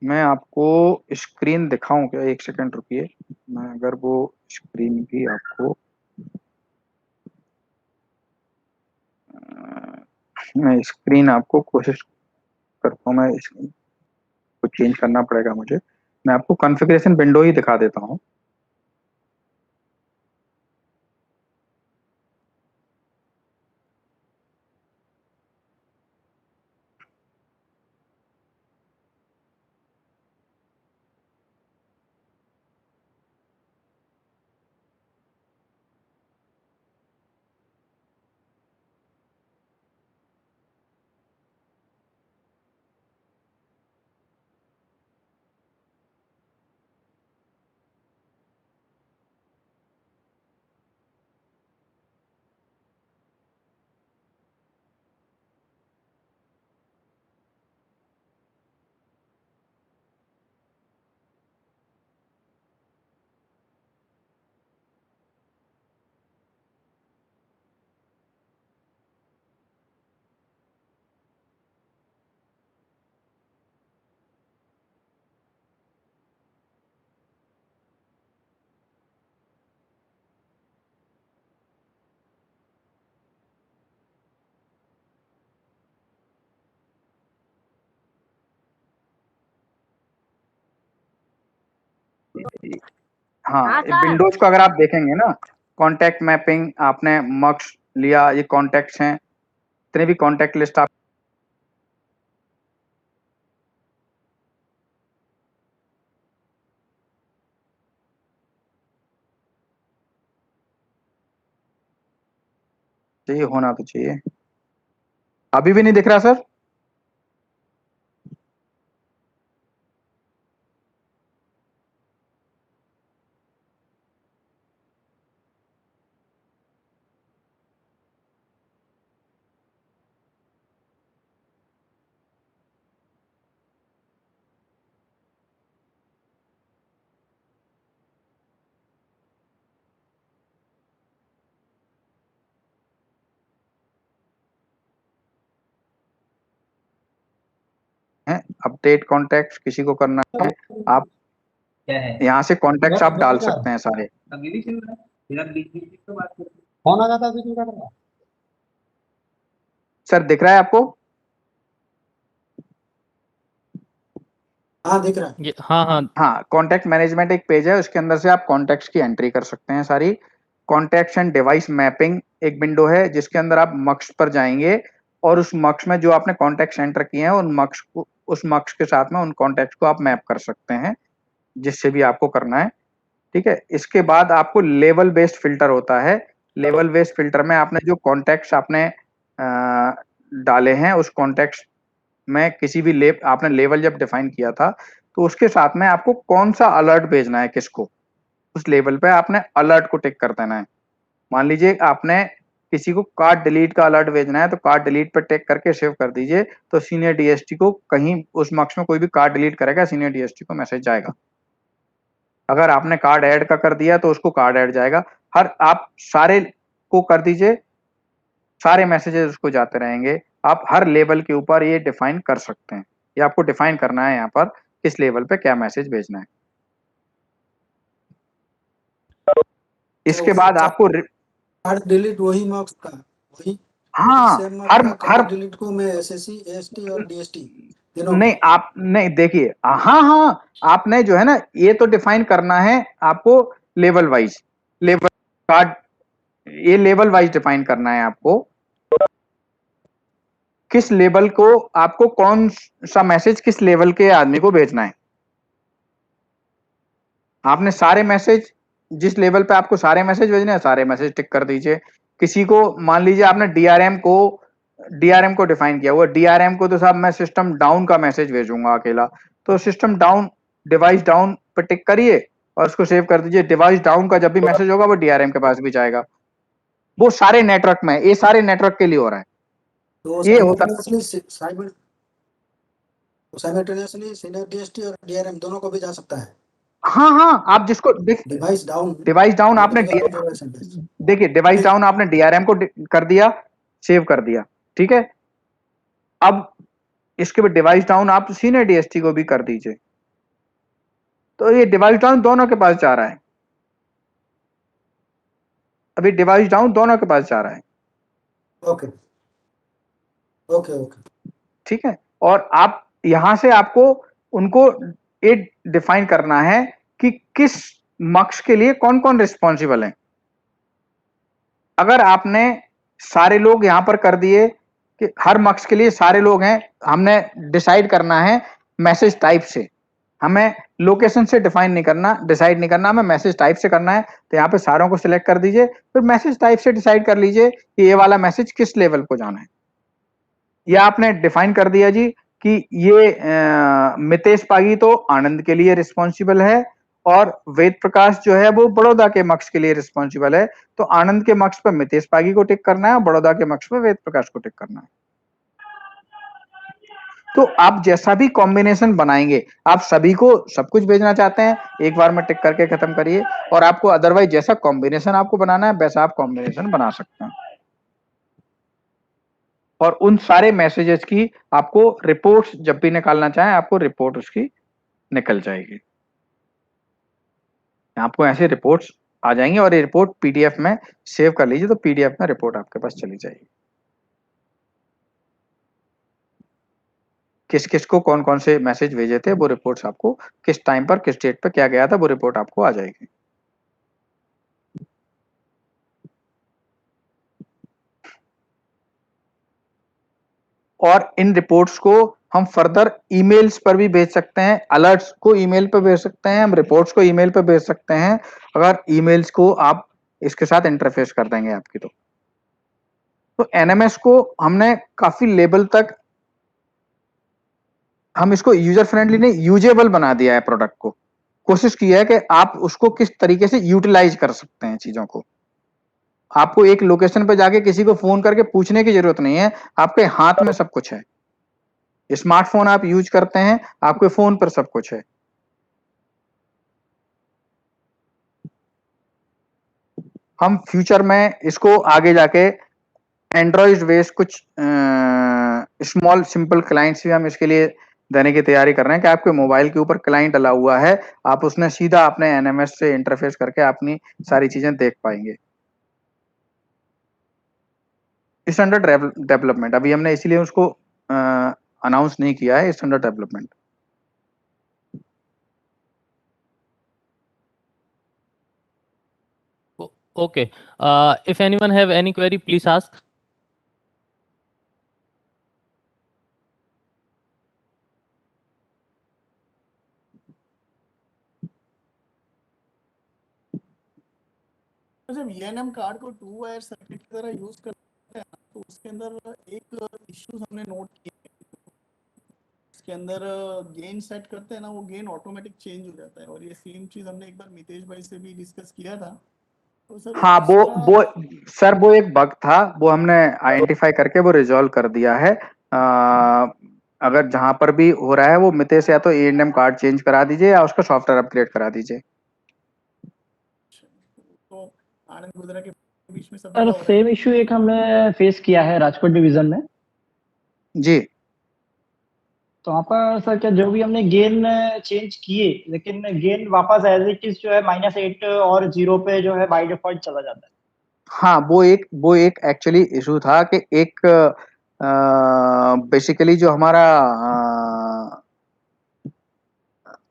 मैं आपको स्क्रीन दिखाऊं क्या? एक सेकंड रुकिए, मैं अगर वो स्क्रीन भी आपको मैं स्क्रीन आपको कोशिश करता हूँ, मैं इसको चेंज करना पड़ेगा मुझे। मैं आपको कॉन्फ़िगरेशन विंडो ही दिखा देता हूँ। हाँ, विंडोज को अगर आप देखेंगे ना, कॉन्टैक्ट मैपिंग आपने मक्स लिया, ये कॉन्टैक्ट्स हैं, जितने भी कॉन्टैक्ट लिस्ट आप चाहिए होना तो चाहिए। अभी भी नहीं दिख रहा सर? है अपडेट कॉन्टैक्ट्स किसी को करना है, आप क्या है? यहाँ से कॉन्टैक्ट्स आप डाल सकते हैं सारे। अभी भी चल रहा है, बिना बीच बीच में तो बात कर रहे हैं। फोन आ जाता है बीच में, क्या कर रहा है? सर दिख रहा है आपको? हाँ, दिख रहा है। हाँ हाँ हाँ, कॉन्टैक्ट मैनेजमेंट एक पेज है, उसके अंदर से आप कॉन्टैक्ट्स की एंट्री कर सकते हैं सारी। कॉन्टैक्ट्स एंड डिवाइस मैपिंग एक विंडो है जिसके अंदर आप मक्स पर जाएंगे और उस मक्स में जो आपने कॉन्टेक्ट एंटर किए हैं उस मक्स के साथ में उन कॉन्टेक्ट को आप मैप कर सकते हैं, जिससे भी आपको करना है। ठीक है, इसके बाद आपको लेवल बेस्ड फिल्टर होता है। लेवल बेस्ड फिल्टर में आपने जो कॉन्टेक्ट्स आपने डाले हैं उस कॉन्टेक्ट्स में किसी भी आपने लेवल जब डिफाइन किया था तो उसके साथ में आपको कौन सा अलर्ट भेजना है किसको, उस लेवल पे आपने अलर्ट को टिक कर देना है। मान लीजिए आपने किसी को कार्ड डिलीट का अलर्ट भेजना है तो कार्ड डिलीट पे टिक करके सेव कर दीजिए, तो सीनियर डीएसटी को कहीं उस मक्स में कोई भी कार्ड डिलीट करेगा सीनियर डीएसटी को मैसेज जाएगा। अगर आपने कार्ड ऐड का कर दिया तो उसको कार्ड ऐड जाएगा। आप सारे को कर दीजिए, सारे मैसेजेस उसको जाते रहेंगे। आप हर लेवल के ऊपर ये डिफाइन कर सकते हैं। ये आपको डिफाइन करना है यहाँ पर किस लेवल पे क्या मैसेज भेजना है। इसके बाद आपको कार्ड डिलीट वही मार्क्स का वही हाँ सेम मार्क्स हर का हर कार्ड डिलीट को मैं एसएससी एएसटी और डीएसटी तीनों नहीं आप नहीं देखिए, हाँ आपने जो है ना ये तो डिफाइन करना है आपको लेवल वाइज, लेवल कार्ड ये लेवल वाइज डिफाइन करना है आपको किस लेवल को आपको कौन सा मैसेज किस लेवल के आदमी को भेजना है। आपने सारे मैसेज जिस लेवल पे आपको सारे मैसेज भेजने हैं सारे मैसेज टिक कर दीजिए। किसी को मान लीजिए आपने डीआरएम को डिफाइन किया हुआ, डीआरएम को तो साहब मैं सिस्टम डाउन का मैसेज भेजूंगा अकेला, तो सिस्टम डाउन डिवाइस डाउन पे टिक करिए और उसको सेव कर दीजिए। डिवाइस डाउन का जब भी मैसेज होगा वो डीआरएम के पास भी जाएगा। वो सारे नेटवर्क में, ये सारे नेटवर्क के लिए हो रहा है। तो ये होता साइमल्टेनियसली सीनियर डीएसटी और डीआरएम दोनों को भी जा सकता है। हाँ आप जिसको डिवाइस डाउन आपने देखिए डिवाइस डाउन आपने डीआरएम को कर दिया, सेव कर दिया। ठीक है, अब इसके बाद डिवाइस डाउन आप सीनियर डीएसटी को भी कर दीजिए, तो ये डिवाइस डाउन दोनों के पास जा रहा है। अभी डिवाइस डाउन दोनों के पास जा रहा है। ओके ओके ओके ठीक है, और आप यहां से आपको उनको ये डिफाइन करना है कि किस मक्स के लिए कौन कौन रिस्पॉन्सिबल है। अगर आपने सारे लोग यहां पर कर दिए कि हर मक्स के लिए सारे लोग हैं, हमने डिसाइड करना है मैसेज टाइप से, हमें लोकेशन से डिफाइन नहीं करना, डिसाइड नहीं करना, हमें मैसेज टाइप से करना है। तो यहाँ पे सारों को सिलेक्ट कर दीजिए, फिर मैसेज टाइप से डिसाइड कर लीजिए कि ये वाला मैसेज किस लेवल को जाना है। ये आपने डिफाइन कर दिया जी कि ये मितेश पागी तो आनंद के लिए रिस्पॉन्सिबल है और वेद प्रकाश जो है वो बड़ौदा के मक्स के लिए रिस्पॉन्सिबल है। तो आनंद के मक्स पर मितेश पागी को टिक करना है और बड़ौदा के मक्स पर वेद प्रकाश को टिक करना है। तो आप जैसा भी कॉम्बिनेशन बनाएंगे, आप सभी को सब कुछ भेजना चाहते हैं एक बार में टिक करके खत्म करिए, और आपको अदरवाइज जैसा कॉम्बिनेशन आपको बनाना है वैसा आप कॉम्बिनेशन बना सकते हैं। और उन सारे मैसेजेस की आपको रिपोर्ट्स जब भी निकालना चाहें आपको रिपोर्ट उसकी निकल जाएगी। आपको ऐसे रिपोर्ट्स आ जाएंगी और ये रिपोर्ट पीडीएफ में सेव कर लीजिए, तो पीडीएफ में रिपोर्ट आपके पास चली जाएगी। किस किस को कौन कौन से मैसेज भेजे थे वो रिपोर्ट्स आपको किस टाइम पर किस डेट पर क्या गया था वो रिपोर्ट आपको आ जाएगी। और इन रिपोर्ट्स को हम फर्दर ईमेल्स पर भी भेज सकते हैं, अलर्ट्स को ईमेल पर भेज सकते हैं, हम रिपोर्ट्स को ईमेल पर भेज सकते हैं। अगर ईमेल्स को आप इसके साथ इंटरफेस कर देंगे आपकी, तो एनएमएस को हमने काफी लेवल तक हम इसको यूजर फ्रेंडली नहीं यूजेबल बना दिया है। प्रोडक्ट को कोशिश की है कि आप उसको किस तरीके से यूटिलाइज कर सकते हैं चीजों को। आपको एक लोकेशन पे जाके किसी को फोन करके पूछने की जरूरत नहीं है, आपके हाथ में सब कुछ है। स्मार्टफोन आप यूज करते हैं, आपके फोन पर सब कुछ है। हम फ्यूचर में इसको आगे जाके एंड्रॉइड बेस्ड कुछ स्मॉल सिंपल क्लाइंट्स भी हम इसके लिए देने की तैयारी कर रहे हैं कि आपके मोबाइल के ऊपर क्लाइंट डला हुआ है, आप उसने सीधा अपने एनएमएस से इंटरफेस करके अपनी सारी चीजें देख पाएंगे। इस अंडर डेवलपमेंट, अभी हमने इसीलिए उसको अनाउंस नहीं किया है, इस under development. Okay. If anyone have any query, please ask. जब ENM कार्ड को 2 वायर सर्किट की तरह यूज करते हैं तो उसके अंदर एक इश्यूज हमने नोट किए। इसके अंदर गेन सेट करते हैं ना, वो गेन ऑटोमेटिक चेंज हो जाता है, और ये सेम चीज हमने एक बार मितेश भाई से भी डिस्कस किया था। तो सर हाँ इसका सर वो एक बग था, वो हमने आइडेंटिफाई करके वो रिजॉल्व कर दिया है। अगर जहां पर भी हो रहा है वो मितेश या तो A&M कार्ड चेंज करा दीजिए या उसका सॉफ्टवेयर अपग्रेड करा दीजिए। तो आनंद गुजरा के बीच में सब सर जगह हो रहा है। सेम इशू एक हमने फेस किया है राजकोट डिवीजन में। जी तो वहाँ पर सर क्या जो भी हमने गेन चेंज किए, लेकिन गेन वापस एज इट इज जो है -8 और 0 पे जो है बाय डिफॉल्ट चला जाता है। हाँ, वो एक एक्चुअली इशू था कि एक बेसिकली जो हमारा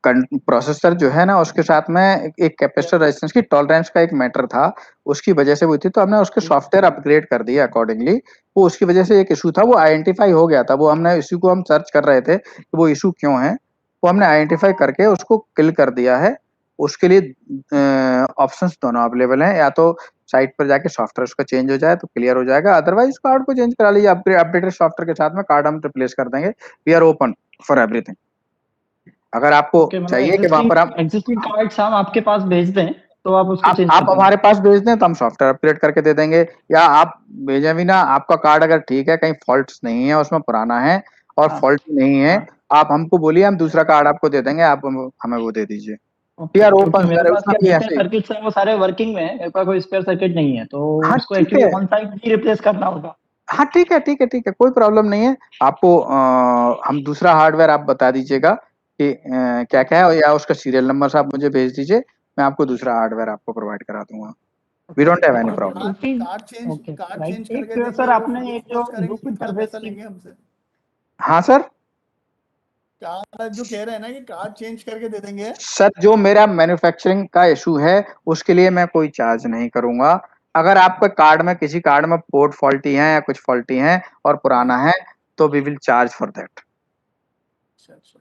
प्रोसेसर जो है ना उसके साथ में एक कैपेसिटर रेजिस्टेंस की टॉलरेंस का एक मैटर था, उसकी वजह से हुई थी। तो हमने उसके सॉफ्टवेयर अपग्रेड कर दिया अकॉर्डिंगली। वो उसकी वजह से एक इशू था, वो आइडेंटिफाई हो गया था। वो हमने इशू को हम सर्च कर रहे थे कि वो इशू क्यों है, वो हमने आइडेंटिफाई करके उसको किल कर दिया है। उसके लिए ऑप्शंस दोनों अवेलेबल हैं, या तो साइट पर जाके सॉफ्टवेयर उसका चेंज हो जाए तो क्लियर हो जाएगा, अदरवाइज कार्ड को चेंज करा लीजिए। अपडेटेड सॉफ्टवेयर के साथ में कार्ड हम रिप्लेस कर देंगे। We are open for everything. अगर आपको चाहिए कि वहां पर हम एग्जिस्टिंग कार्ड्स हम आपके पास भेज दें तो आप उसको चेंज आप कर देंगे। हमारे पास भेज दें तो हम सॉफ्टवेयर अपग्रेड करके दे देंगे, या आप भेजें भी ना, आपका कार्ड अगर ठीक है, कहीं फॉल्ट्स नहीं है उसमें, पुराना है और हाँ, फॉल्ट नहीं है, हाँ। आप हमको बोलिए, हम दूसरा कार्ड आपको दे देंगे, आप हमें वो दे दीजिए। ओके, यार क्योंकि ओपन मेरे सर, पास उसमें क्या भी जितने ऐसे। सर्किट्स हैं वो सारे वर्किंग में है, मेरे पास कोई स्पेयर सर्किट नहीं है, तो हाँ उसको ठीक एक्चुअली है, ऑन साइट ही रिप्लेस करना होगा। हाँ ठीक है, ठीक है, ठीक है, कोई प्रॉब्लम नहीं है। आपको हम दूसरा हार्डवेयर आप बता दीजिएगा कि क्या क्या है, या उसका सीरियल नंबर आप मुझे भेज दीजिए, मैं आपको दूसरा हार्डवेयर आपको प्रोवाइड करा दूंगा। वी डोंट हैव एनी और प्रॉब्लम। कार्ड चेंज राइट, करके एक देंगे, सर वो आपने एक जो यूज करेंगे लूप कि थोड़ा इंटरफेस पैसा की, लेंगे हमसे? हाँ सर। कार्ड जो कह रहे हैं ना कि कार्ड चेंज करके दे देंगे। सर जो मेरा मैन्युफैक्चरिंग का इशू है उसके लिए मैं कोई चार्ज नहीं करूंगा। अगर आपके कार्ड में, किसी कार्ड में पोर्ट फॉल्टी है या कुछ फॉल्टी है और पुराना है, तो we will charge for that. अच्छा अच्छा।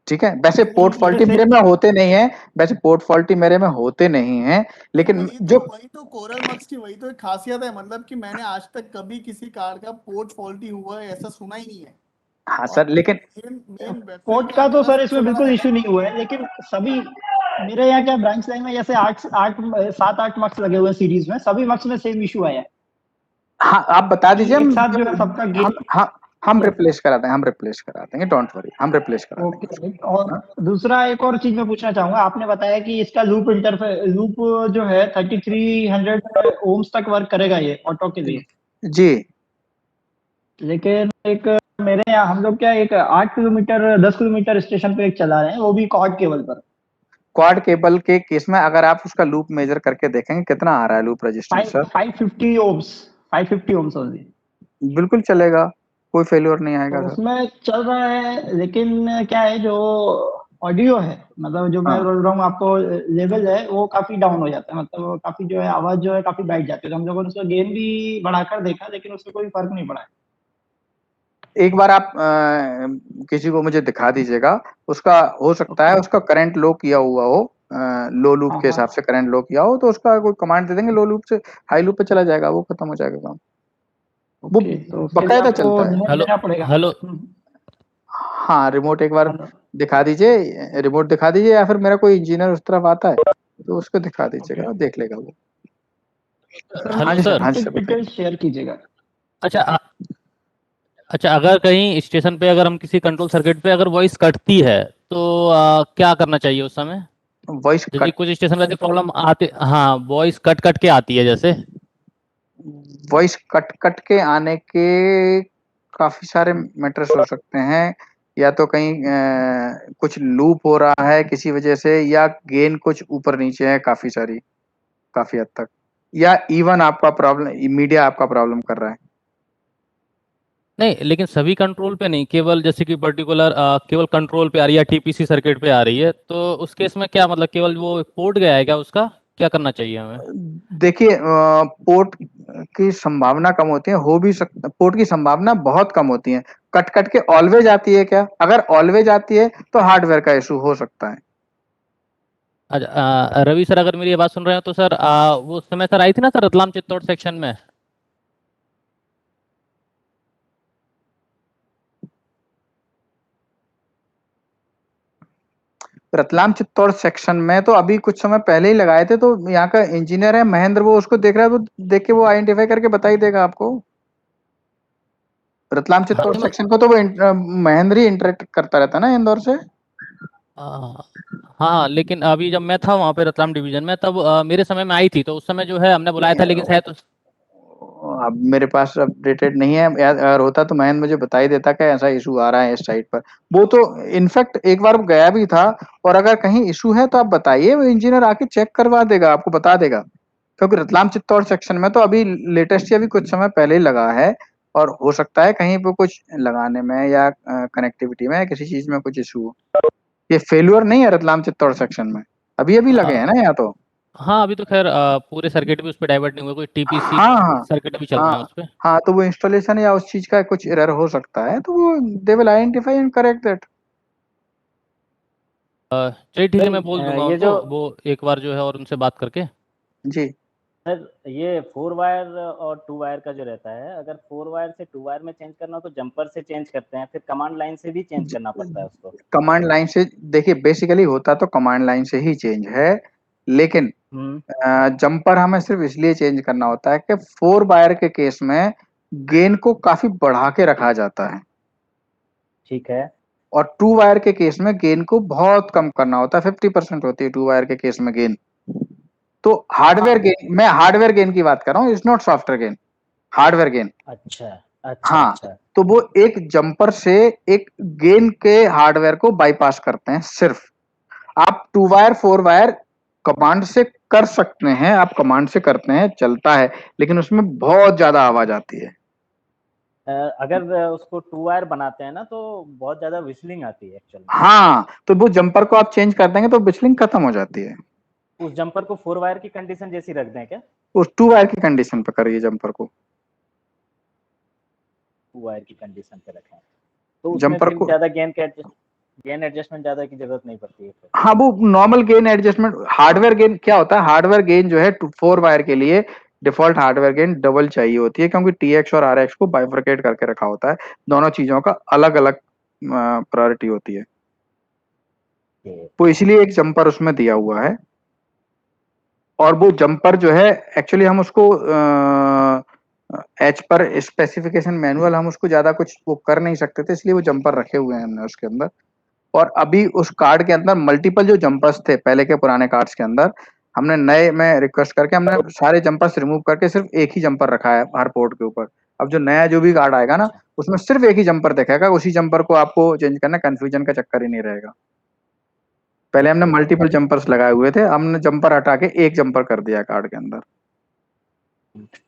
ठीक है, वैसे पोर्ट फॉल्टी मेरे में होते नहीं है, वैसे पोर्ट फॉल्टी मेरे में होते नहीं है, लेकिन जो वही तो कोरल मक्स की वही तो एक खासियत है, मतलब कि मैंने आज तक कभी किसी कार्ड का पोर्ट फॉल्टी हुआ है ऐसा सुना ही नहीं है। हाँ और सर, लेकिन मेन वेबसाइट पोर्ट पे का आप तो जरा सर सबसे इसमें बड़ा बिल्कुल है इशू नहीं हुआ है, लेकिन सभी मेरे यहाँ क्या ब्रांच लाइन में जैसे 7-8 मक्स लगे हुए हैं सीरीज में, सभी मक्स में सेम इशू आया है। हाँ आप बता दीजिए, एक साथ जो है सबका हम गेन। हम हम रिप्लेस करा देंगे, हम रिप्लेस करा देंगे, डोंट वरी, हम रिप्लेस करा देंगे उसको। ओके, और दूसरा एक और चीज मैं पूछना चाहूंगा, आपने बताया कि इसका लूप जो है 3300 ओम्स तक वर्क करेगा ये ऑटो के लिए, जी लेकिन एक मेरे यहाँ हम लोग क्या एक 8 किलोमीटर 10 किलोमीटर स्टेशन पे एक चला रहे हैं, वो भी कॉर्ड केबल पर। क्वाड केबल के केस में अगर आप उसका लूप मेजर करके देखेंगे कितना आ रहा है loop resistance sir, 550 ohms, 550 ohms only. बिल्कुल चलेगा, कोई फेल्योर नहीं आएगा तो सर। उसमें चल रहा है, लेकिन क्या है जो ऑडियो है, मतलब जो मैं हाँ बोल रहा हूँ आपको, लेवल है वो काफी डाउन हो जाता है, मतलब काफी जो है आवाज जो है काफी बैठ जाती है। तो हम लोगों ने उसका गेन भी बढ़ाकर देखा, लेकिन उससे कोई फर्क नहीं पड़ा है। एक बार आप किसी को मुझे दिखा दीजिएगा, उसका हो सकता है उसका करंट लो किया हुआ हो, लो लूप हाँ के हाँ, हिसाब से करंट लो किया हो, तो उसका कोई कमांड दे देंगे, लो लूप से हाई लूप पे चला जाएगा, वो खत्म हो जाएगा काम। वो ओके, तो उसके लिए बकायदा आपको चलता है। रिमोट हेलो देना पड़ेगा। हेलो हाँ रिमोट एक बार हेलो, दिखा दीजिए, रिमोट दिखा दीजिए, या फिर मेरा कोई इंजीनियर उस तरफ आता है तो उसको दिखा ओके, दीजिएगा, देख लेगा वो। सर हाँ हेलो जी सर, सर। हाँ जी सर, कॉन्टेक्ट बताइए। डिटेल्स शेयर कीजिएगा। अच्छा अच्छा, अगर कहीं स्टेशन पे अगर हम किसी कंट्रोल सर्किट पे अगर वॉइस कटती है तो क्या करना चाहिए उस समय? वॉइस जैसे कट कुछ स्टेशन पे ऐसी प्रॉब्लम आती, हाँ वॉइस कट कट के आती है जैसे। वॉइस कट कट के आने के काफी सारे मैटर्स हो सकते हैं, या तो कहीं कुछ लूप हो रहा है किसी वजह से, या गेन कुछ ऊपर नीचे है काफी सारी, काफी हद तक, या इवन आपका प्रॉब्लम मीडिया आपका प्रॉब्लम कर रहा है। नहीं, लेकिन सभी कंट्रोल पे नहीं, केवल जैसे कि पर्टिकुलर केवल कंट्रोल पे आ रही है, टीपीसी सर्किट पे आ रही है, तो उस केस में क्या मतलब केवल वो पोर्ट गया है क्या, उसका क्या करना चाहिए हमें? देखिए पोर्ट की संभावना कम होती है, हो भी सकता, पोर्ट की संभावना बहुत कम होती है। कट कट के ऑलवेज आती है क्या? अगर ऑलवेज आती है तो हार्डवेयर का इशू हो सकता है। अच्छा, रवि सर अगर मेरी ये बात सुन रहे हो तो सर वो उस समय सर आई थी ना सर रतलाम चित्तौड़ सेक्शन में। रतलाम चित्तौड़ सेक्शन में तो अभी कुछ समय पहले ही लगाए थे, तो यहाँ का इंजीनियर है महेंद्र, वो उसको देख रहा है, तो देख के वो आइडेंटिफाई करके बता ही देगा आपको। रतलाम चित्तौड़ सेक्शन को तो वो महेंद्र ही इंटरेक्ट करता रहता है ना इंदौर से। हाँ, लेकिन अभी जब मैं था वहाँ पे रतलाम डिवीजन में, तब मेरे समय में आई थी, तो उस समय जो है हमने बुलाया था, लेकिन शायद अब मेरे पास अपडेटेड नहीं है, अगर होता तो महेंद्र मुझे बता ही देता कि ऐसा इशू आ रहा है इस साइट पर। वो तो इनफैक्ट एक बार गया भी था, और अगर कहीं इशू है तो आप बताइए, वो इंजीनियर आके चेक करवा देगा, आपको बता देगा। क्योंकि रतलाम चित्तौड़ सेक्शन में तो अभी लेटेस्ट ही अभी कुछ समय पहले ही लगा है, और हो सकता है कहीं पे कुछ लगाने में या कनेक्टिविटी में किसी चीज में कुछ इशू हो। ये फेल्यूर नहीं है रतलाम चित्तौड़ सेक्शन में, अभी अभी लगे हैं ना यहाँ तो। हाँ, अभी तो खैर पूरे सर्किट भी उस पर डाइवर्ट नहीं हुए, कोई टीपीसी हाँ हाँ सर्किट भी चल रहे हैं हाँ उस पे। हाँ, तो वो इंस्टॉलेशन या उस चीज का कुछ एरर हो सकता है, तो वो they will identify and correct that. चलिए ठीक है, मैं बोल दूंगा ये उनको, जो वो एक बार जो है और उनसे बात करके। जी सर ये 4 वायर और 2 वायर का जो रहता है, अगर 4 वायर से 2 वायर में चेंज करना हो तो जंपर से चेंज करते हैं, फिर कमांड लाइन से भी चेंज करना पड़ता है उसको। कमांड लाइन से, देखिए बेसिकली होता तो कमांड लाइन से ही चेंज है, लेकिन जंपर हमें सिर्फ इसलिए चेंज करना होता है कि 4 वायर के केस में गेन को काफी बढ़ा के रखा जाता है, ठीक है। और 2 वायर के केस में गेन को बहुत कम करना होता है, 50% होती है 2 वायर के केस में गेन। तो हार्डवेयर गेन, मैं हार्डवेयर गेन की बात कर रहा हूँ, it's not software gain, hardware gain. अच्छा अच्छा हाँ, अच्छा। तो वो एक जंपर से एक गेन के हार्डवेयर को बाईपास करते हैं सिर्फ। आप 2 वायर 4 वायर कमांड से कर सकते हैं, आप कमांड से करते हैं, चलता है, लेकिन उसमें बहुत ज्यादा आवाज आती है। अगर उसको 2 वायर बनाते हैं ना तो बहुत ज्यादा विस्लिंग आती है एक्चुअली। हाँ, तो वो जंपर को आप चेंज कर देंगे तो बिस्लिंग खत्म हो जाती है। उस जंपर को 4 वायर की कंडीशन जैसी रख दें क्या? उस 2 वायर की कंडीशन पे करिए जंपर को, 2 वायर की कंडीशन पे रखें तो उसमें जंपर फिर को। ज्यादा गेन एडजस्टमेंट ज्यादा की जरूरत नहीं पड़ती है फिर। हाँ, वो normal gain adjustment, hardware gain क्या होता है, हार्डवेयर गेन जो है 4 वायर के लिए डिफॉल्ट हार्डवेयर गेन डबल चाहिए होती है, क्योंकि टीएक्स और आरएक्स को बाइफरकेट करके रखा होता है, दोनों चीजों का अलग अलग प्रायोरिटी होती है, तो इसलिए एक जंपर उसमें दिया हुआ है। और वो जंपर जो है एक्चुअली हम उसको एच पर स्पेसिफिकेशन मैनुअल हम उसको ज्यादा कुछ वो कर नहीं सकते थे, इसलिए वो जंपर रखे हुए हैं हमने उसके अंदर। और अभी उस कार्ड के अंदर मल्टीपल जो जंपर्स थे पहले के पुराने कार्ड्स के अंदर, हमने नए में रिक्वेस्ट करके हमने सारे जंपर्स रिमूव करके सिर्फ एक ही जंपर रखा है हर पोर्ट के ऊपर। अब जो नया जो भी कार्ड आएगा ना, उसमें सिर्फ एक ही जंपर दिखेगा, उसी जंपर को आपको चेंज करना, कंफ्यूजन का चक्कर ही नहीं रहेगा। पहले हमने मल्टीपल जंपर्स लगाए हुए थे, हमने जंपर हटा के एक जंपर कर दिया कार्ड के अंदर।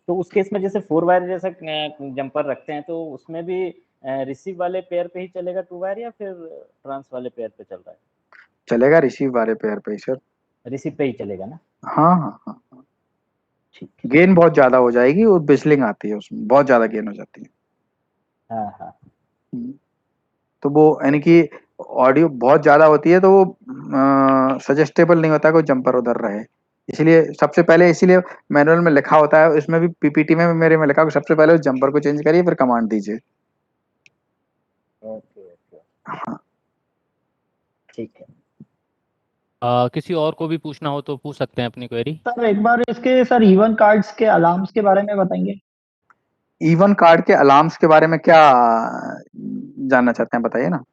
तो उस केस में जैसे 4 वायर जैसा जंपर रखते हैं तो उसमें भी रिसीव वाले पेयर पे ही चलेगा 2 वायर या फिर ट्रांस वाले पेयर पे चल रहा है? चलेगा रिसीव वाले पेयर पे ही सर। रिसीव पे ही चलेगा ना? हाँ हाँ हाँ, ठीक। गेन बहुत ज्यादा हो जाएगी, और बिस्लिंग आती है उसमें, बहुत ज्यादा गेन हो जाती है। हाँ हाँ। तो वो यानी कि ऑडियो बहुत ज्यादा होती है, तो वो सजेस्टेबल नहीं होता कोई जंपर उधर रहे, इसलिए सबसे पहले, इसीलिए मैनुअल में लिखा होता है, इसमें भी पीपीटी में भी मेरे में लिखा कि सबसे पहले उस जंपर को चेंज करिए फिर कमांड दीजिए। ओके ओके हाँ, ठीक है। किसी और को भी पूछना हो तो पूछ सकते हैं अपनी क्वेरी। सर एक बार इसके सर इवन कार्ड्स के अलार्म्स के बारे में बताएंगे? इवन कार्ड के अलार्म्स के बारे में क्या जानना चाहते हैं, बताइए ना।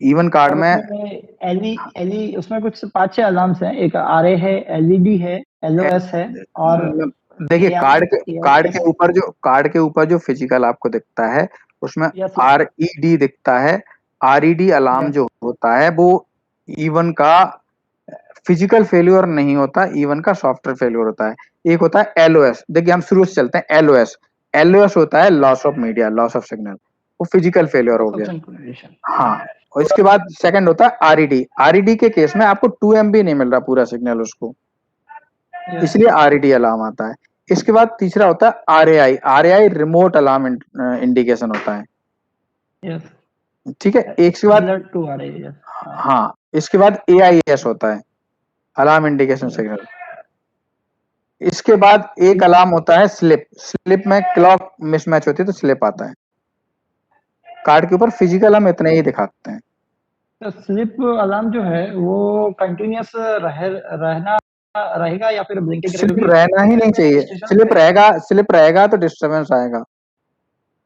इवन कार्ड में उसमें कुछ 5-6 अलार्म्स हैं, एक आरए है, एलईडी है, एलओएस है, और देखिए AI कार्ड के ऊपर जो फिजिकल आपको दिखता है, उसमें Yes, sir. आरईडी दिखता है। RED alarm Yes. जो होता है वो इवन का फिजिकल फेल्योर नहीं होता, इवन का सॉफ्टवेयर फेल्योर होता है। एक होता है एलओएस, देखिए हम शुरू से चलते हैं। एलओएस होता है loss of media, loss of signal, वो फिजिकल फेल्योर हो गया। हाँ, और इसके बाद सेकंड होता है आरईडी। आरईडी के केस में आपको 2 MB नहीं मिल रहा पूरा सिग्नल उसको, इसलिए आरईडी अलार्म आता है। इसके बाद तीसरा होता है RAI. RAI remote alarm indication होता है। Yes. ठीक है, एक के बाद Similar to RAS. हाँ, इसके बाद एआईएस होता है, अलार्म इंडिकेशन सिग्नल। इसके बाद एक अलार्म होता है स्लिप। स्लिप में क्लॉक मिसमैच होती है तो स्लिप आता है। कार्ड के ऊपर फिजिकल हम इतने ही दिखाते हैं। तो स्लिप अलार्म जो है वो कंटिन्यूअस रहना रहेगा या फिर ब्लिंकिंग स्लिप रहेगी? रहना ही नहीं चाहिए। स्लिप रहेगा तो डिस्टरबेंस आएगा।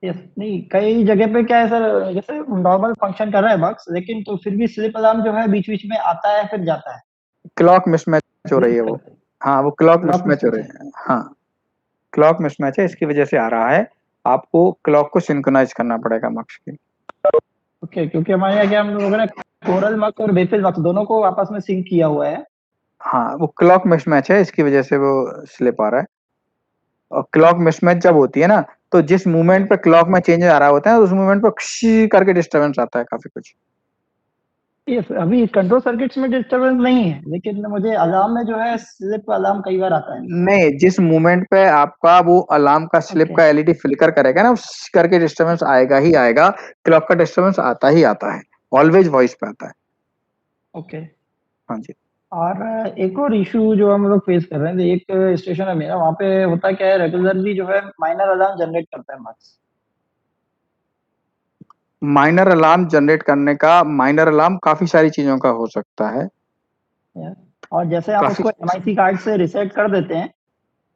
यस, नहीं कई जगह पे क्या है सर, जैसे नॉर्मल फंक्शन कर रहा है बक्स, लेकिन तो फिर भी स्लिप अलार्म जो है बीच बीच में आता है फिर जाता है। क्लॉक मिसमैच हो रही है वो। हाँ, वो क्लॉक Clock मिसमैच हो mismatch रही है। हाँ, क्लॉक मिसमैच है, इसकी वजह से आ रहा है। आपको क्लॉक को सिंक्रोनाइज करना पड़ेगा मक्स की। ओके, क्योंकि हमारे यहाँ क्या हम लोगों ने कोरल मक्स और बेफिल मक्स दोनों को आपस में सिंक किया हुआ है। हाँ, वो क्लॉक मिसमैच है, इसकी वजह से वो स्लिप आ रहा है। और क्लॉक मिसमैच जब होती है ना, तो जिस मूवमेंट पे क्लॉक में चेंज आ रहा होता है, उस मूवमेंट पे खशी करके डिस्टरबेंस आता है काफी कुछ। यस, अभी कंट्रोल सर्किट्स में डिस्टरबेंस नहीं है, लेकिन मुझे अलार्म में जो है स्लिप अलार्म कई बार आता है। नहीं, जिस मूवमेंट पे आपका वो अलार्म का स्लिप Okay. का एलईडी फ्लिकर करेगा ना, उस करके डिस्टरबेंस आएगा ही आएगा। क्लॉक का डिस्टरबेंस आता ही आता है, ऑलवेज वॉइस पे आता है। ओके। हाँ जी। और एक और इशू जो हम लोग फेस कर रहे हैं, एक स्टेशन है मेरा, वहाँ पे होता क्या है, रेगुलरली जो है माइनर अलार्म जनरेट करता है मक्स। माइनर अलार्म जनरेट करने का, माइनर अलार्म काफी सारी चीजों का हो सकता है। और जैसे आप काफी उसको एमआईसी कार्ड से रीसेट कर देते हैं,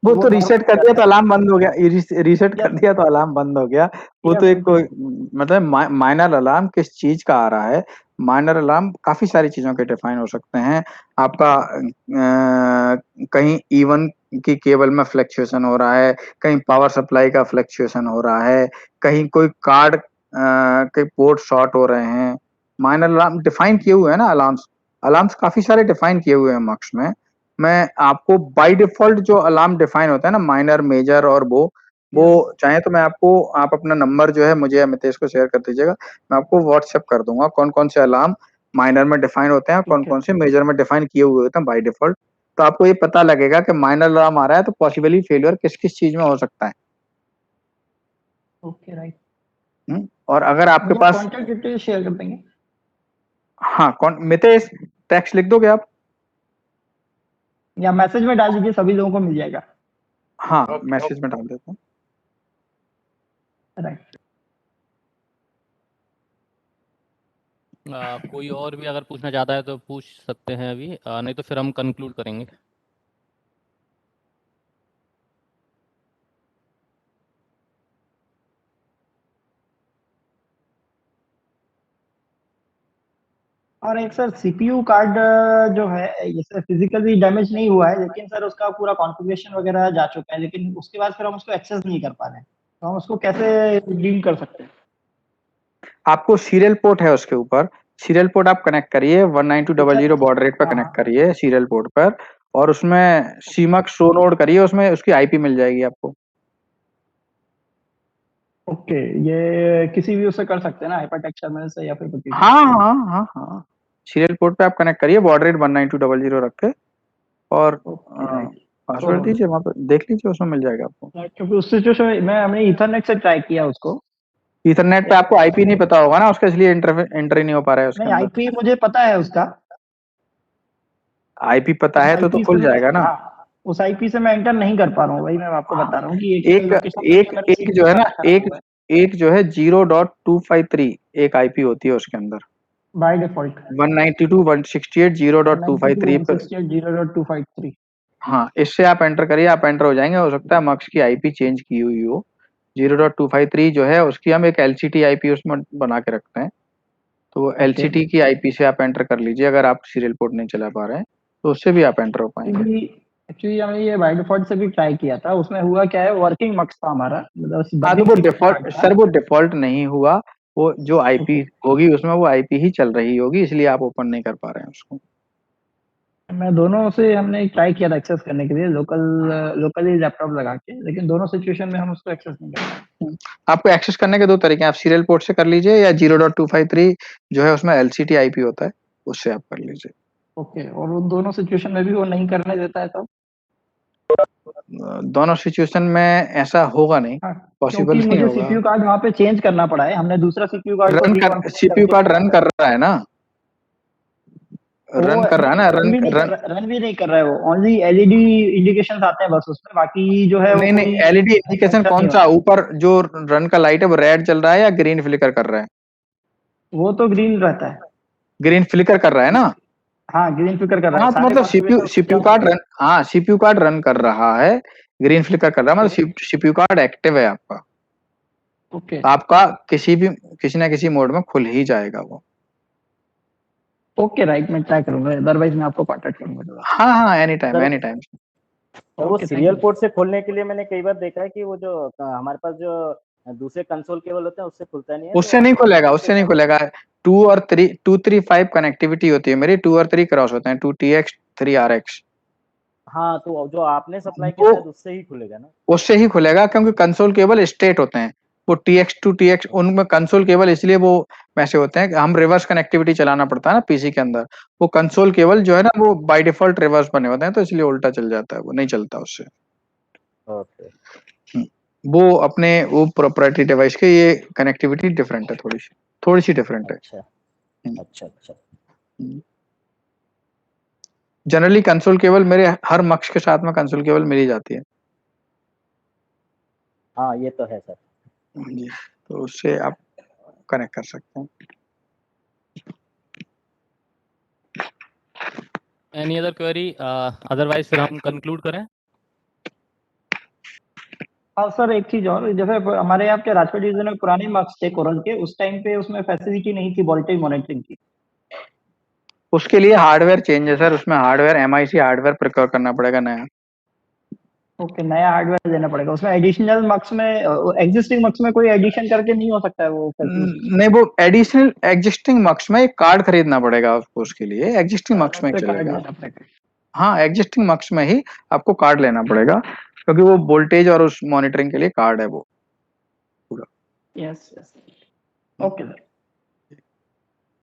वो तो normal रीसेट हो कर दिया जाता तो अलार्म बंद हो गया। रीसेट कर Yes. दिया तो अलार्म बंद हो गया। वो Yes, तो एक कोई बिल्कुल। मतलब माइनर अलार्म किस चीज का आ रहा है। माइनर अलार्म काफी सारी चीजों के डिफाइन हो सकते हैं। आपका कहीं इवन की केबल में फ्लक्चुएशन हो रहा है, कहीं पावर सप्लाई का फ्लक्चुएशन हो रहा है, कहीं कोई कार्ड के पोर्ट शॉर्ट हो रहे हैं। माइनर अलार्म डिफाइन किए हुए हैं ना। अलार्म्स अलार्म्स काफी सारे डिफाइन किए हुए हैं मक्स में। मैं आपको बाय डिफॉल्ट जो अलार्म डिफाइन होता है ना, माइनर मेजर और वो चाहे तो मैं आपको, आप अपना नंबर जो है मुझे या मितेश को शेयर कर दीजिएगा, मैं आपको व्हाट्सएप कर दूंगा कौन कौन से अलार्म माइनर में डिफाइन होते हैं, कौन कौन से मेजर में डिफाइन किए हुए होते हैं बाय डिफॉल्ट। तो आपको ये पता लगेगा कि माइनर अलार्म आ रहा है तो पॉसिबली फेलियर किस किस चीज में हो सकता है। Okay, right. और अगर आपके मुझे पास, कॉन्टैक्ट डिटेल शेयर कर देंगे। हाँ, कौन मितेश, टेक्स्ट लिख दोगे आप? या मैसेज में डाल दीजिए, सभी लोगों को मिल जाएगा। हाँ, ओके, मैसेज में डाल देता हूँ। राइट। कोई और भी अगर पूछना चाहता है तो पूछ सकते हैं अभी, नहीं तो फिर हम कंक्लूड करेंगे। और एक सर सीपीयू कार्ड जो है, जैसे फिजिकली डैमेज नहीं हुआ है, लेकिन सर उसका पूरा कॉन्फ़िगरेशन वगैरह जा चुका है, लेकिन उसके बाद फिर हम उसको एक्सेस नहीं कर पा रहे हैं, तो हम उसको कैसे रिडीम कर सकते हैं? आपको सीरियल पोर्ट है उसके ऊपर, सीरियल पोर्ट आप कनेक्ट करिए 192.00 बॉर्डर रेट पर हाँ, कनेक्ट करिए सीरियल पोर्ट पर, और उसमें सीमक शो नोड करिए, उसमें उसकी आईपी मिल जाएगी आपको। ओके, ये किसी भी उससे कर सकते हैं ना, हाइपरटेक्स्ट टर्मिनल से या फिर कुछ भी? हाँ हाँ हाँ हाँ, सीरियल पोर्ट पे आप कनेक्ट करिए बॉर्डर रेट 192.00 रख के, और पासवर्ड दीजिए, वहाँ पे देख लीजिए, उसमें मिल जाएगा आपको। क्योंकि उस सिचुएशन में हमने ईथरनेट से ट्राई किया उसको। ईथरनेट पे आपको आईपी नहीं पता होगा ना उसका, इसलिए एंटर ही नहीं हो पा रहा है उसके नहीं, अंदर। आईपी मुझे पता है उसका। आईपी पता है तो आईपी खुल से जाएगा ना। हाँ, उस आईपी से मैं एंटर नहीं कर पा रहा हूँ, वही मैं आपको बता रहा हूँ कि एक लोकेशन एक मेरा एक जो है ना, खराब एक हुआ है एक जो है 0.253 एक आईपी होती है उसके अंदर। By default. 192.168.0.253 पे। 192.168.0.253। हाँ, इससे आप एंटर करिए, आप एंटर हो जाएंगे। हो सकता है मक्स की आईपी चेंज की हुई हो। 0.253 जो है उसकी हम एक एलसीटी आईपी उसमें बना के रखते हैं, तो वो एलसीटी की आईपी से आप एंटर कर लीजिए। अगर आप सीरियल पोर्ट नहीं चला पा रहे हैं तो उससे भी आप एंटर हो पाएंगे। एक्चुअली हमने ये बाय डिफॉल्ट से भी ट्राई किया था, उसमें हुआ क्या है, वर्किंग मक्स था हमारा, मतलब हाँ, तो वो basic डिफॉल्ट कार्ड था। सर, वो डिफॉल्ट नहीं हुआ। वो जो आईपी होगी उसमें वो आईपी ही चल रही होगी, इसलिए आप ओपन नहीं कर पा रहे हैं उसको। मैं दोनों से हमने ट्राई किया था एक्सेस करने के लिए, लोकली लैपटॉप लगा के, लेकिन दोनों सिचुएशन में हम उसको एक्सेस नहीं कर पाए। आपको एक्सेस करने के दो तरीके हैं, आप सीरियल पोर्ट से कर लीजिए या 0.253 जो है उसमें एलसीटी आईपी होता है, उससे आप कर लीजिए। ओके, और उन दोनों सिचुएशन में भी वो नहीं करने देता है तो? दोनों सिचुएशन में ऐसा होगा नहीं, पॉसिबल क्योंकि नहीं मुझे होगा। सीपीयू कार्ड वहाँ पे चेंज करना पड़ा है, हमने दूसरा सीपीयू कार्ड को सीपीयू कार्ड रन कर रहा है ना, रन कर रहा है ना, रन भी नहीं कर रन भी नहीं कर रहा है वो, ओनली एलईडी इंडिकेशंस आते हैं बस उसमें, बाकी जो है वो नहीं नहीं, कोई एलईडी इंडिकेशन अच्छा कौन नहीं सा ऊपर जो रन का लाइट है वो रेड चल रहा है या ग्रीन फ्लिकर कर रहा है? वो तो ग्रीन रहता है। ग्रीन फ्लिकर कर रहा है ना? हाँ ग्रीन फ्लिकर कर रहा है हाँ तो सारे मतलब सीपीयू कार्ड रन, हाँ सीपीयू कार्ड रन कर रहा है, ग्रीन फ्लिकर कर रहा है, मतलब सीपीयू कार्ड एक्टिव है आपका। ओके तो आपका किसी ना किसी मोड में खुल ही जाएगा वो। ओके राइट, मैं ट्राई करूंगा, अदरवाइज मैं आपको कांटेक्ट करूंगा। हाँ हाँ, any time sir- any time. और वो Okay, thank serial you. Port से खोलने के लिए मैंने कई बार देखा है कि वो जो हमारे पास जो दूसरे कंसोल केबल होते हैं उससे खुलता नहीं है, उससे तो नहीं आप खुलेगा, कैसे उससे नहीं कर- खुलेगा। 2 और 3 235 कनेक्टिविटी होती है मेरी, 2 और 3 क्रॉस होते हैं, 2TX 3RX। हाँ तो जो आपने सप्लाई वो- किया शायद उससे ही खुलेगा ना? उससे ही खुलेगा क्योंकि कंसोल केबल स्ट्रेट होते हैं, वो TX टू TX उनमें कंसोल केबल इसलिए वो वैसे होते हैं कि हम रिवर्स कनेक्टिविटी चलाना पड़ता है ना पीसी के अंदर, वो कंसोल केबल जो है ना वो बाय डिफॉल्ट रिवर्स बने होते हैं, तो इसलिए उल्टा चल जाता है, वो नहीं चलता उससे। ओके। वो अपने वो प्रोप्राइटरी डिवाइस के ये कनेक्टिविटी डिफरेंट है, थोड़ी सी डिफरेंट है। अच्छा अच्छा अच्छा। जनरली कंसोल केबल मेरे हर मक्स के साथ में कंसोल केबल मिल ही जाती है हाँ ये तो है सर। जी, तो उससे आप कनेक्ट कर सकते हैं। Any other query? अदरवाइज फिर हम कंक्लूड करें। हाँ सर एक चीज और, जैसे हमारे यहाँ के राजकोट डिवीजन में पुराने मार्क्स थे कोरल के, उस टाइम पे उसमें फैसिलिटी नहीं थी वोल्टेज मॉनिटरिंग की। उसके लिए हार्डवेयर चेंज है सर, उसमें हार्डवेयर MIC हार्डवेयर प्रिक्योर करना पड़ेगा नया। ओके, नया हार्डवेयर लेना पड़ेगा उसमें, एडिशनल मार्क्स में एग्जिस्टिंग मार्क्स में कोई एडिशन करके नहीं हो सकता है वो फैसिलिटी? नहीं, वो एडिशनल एग्जिस्टिंग मक्स में एक कार्ड खरीदना पड़ेगा आपको, उसके लिए एग्जिस्टिंग मक्स में कार्ड चलेगा। लेना पड़ेगा। हाँ, एग्जिस्टिंग मक्स में ही आपको कार्ड लेना पड़ेगा, क्योंकि वो वोल्टेज और उस मॉनिटरिंग के लिए कार्ड है वो। Yes yes, okay sir.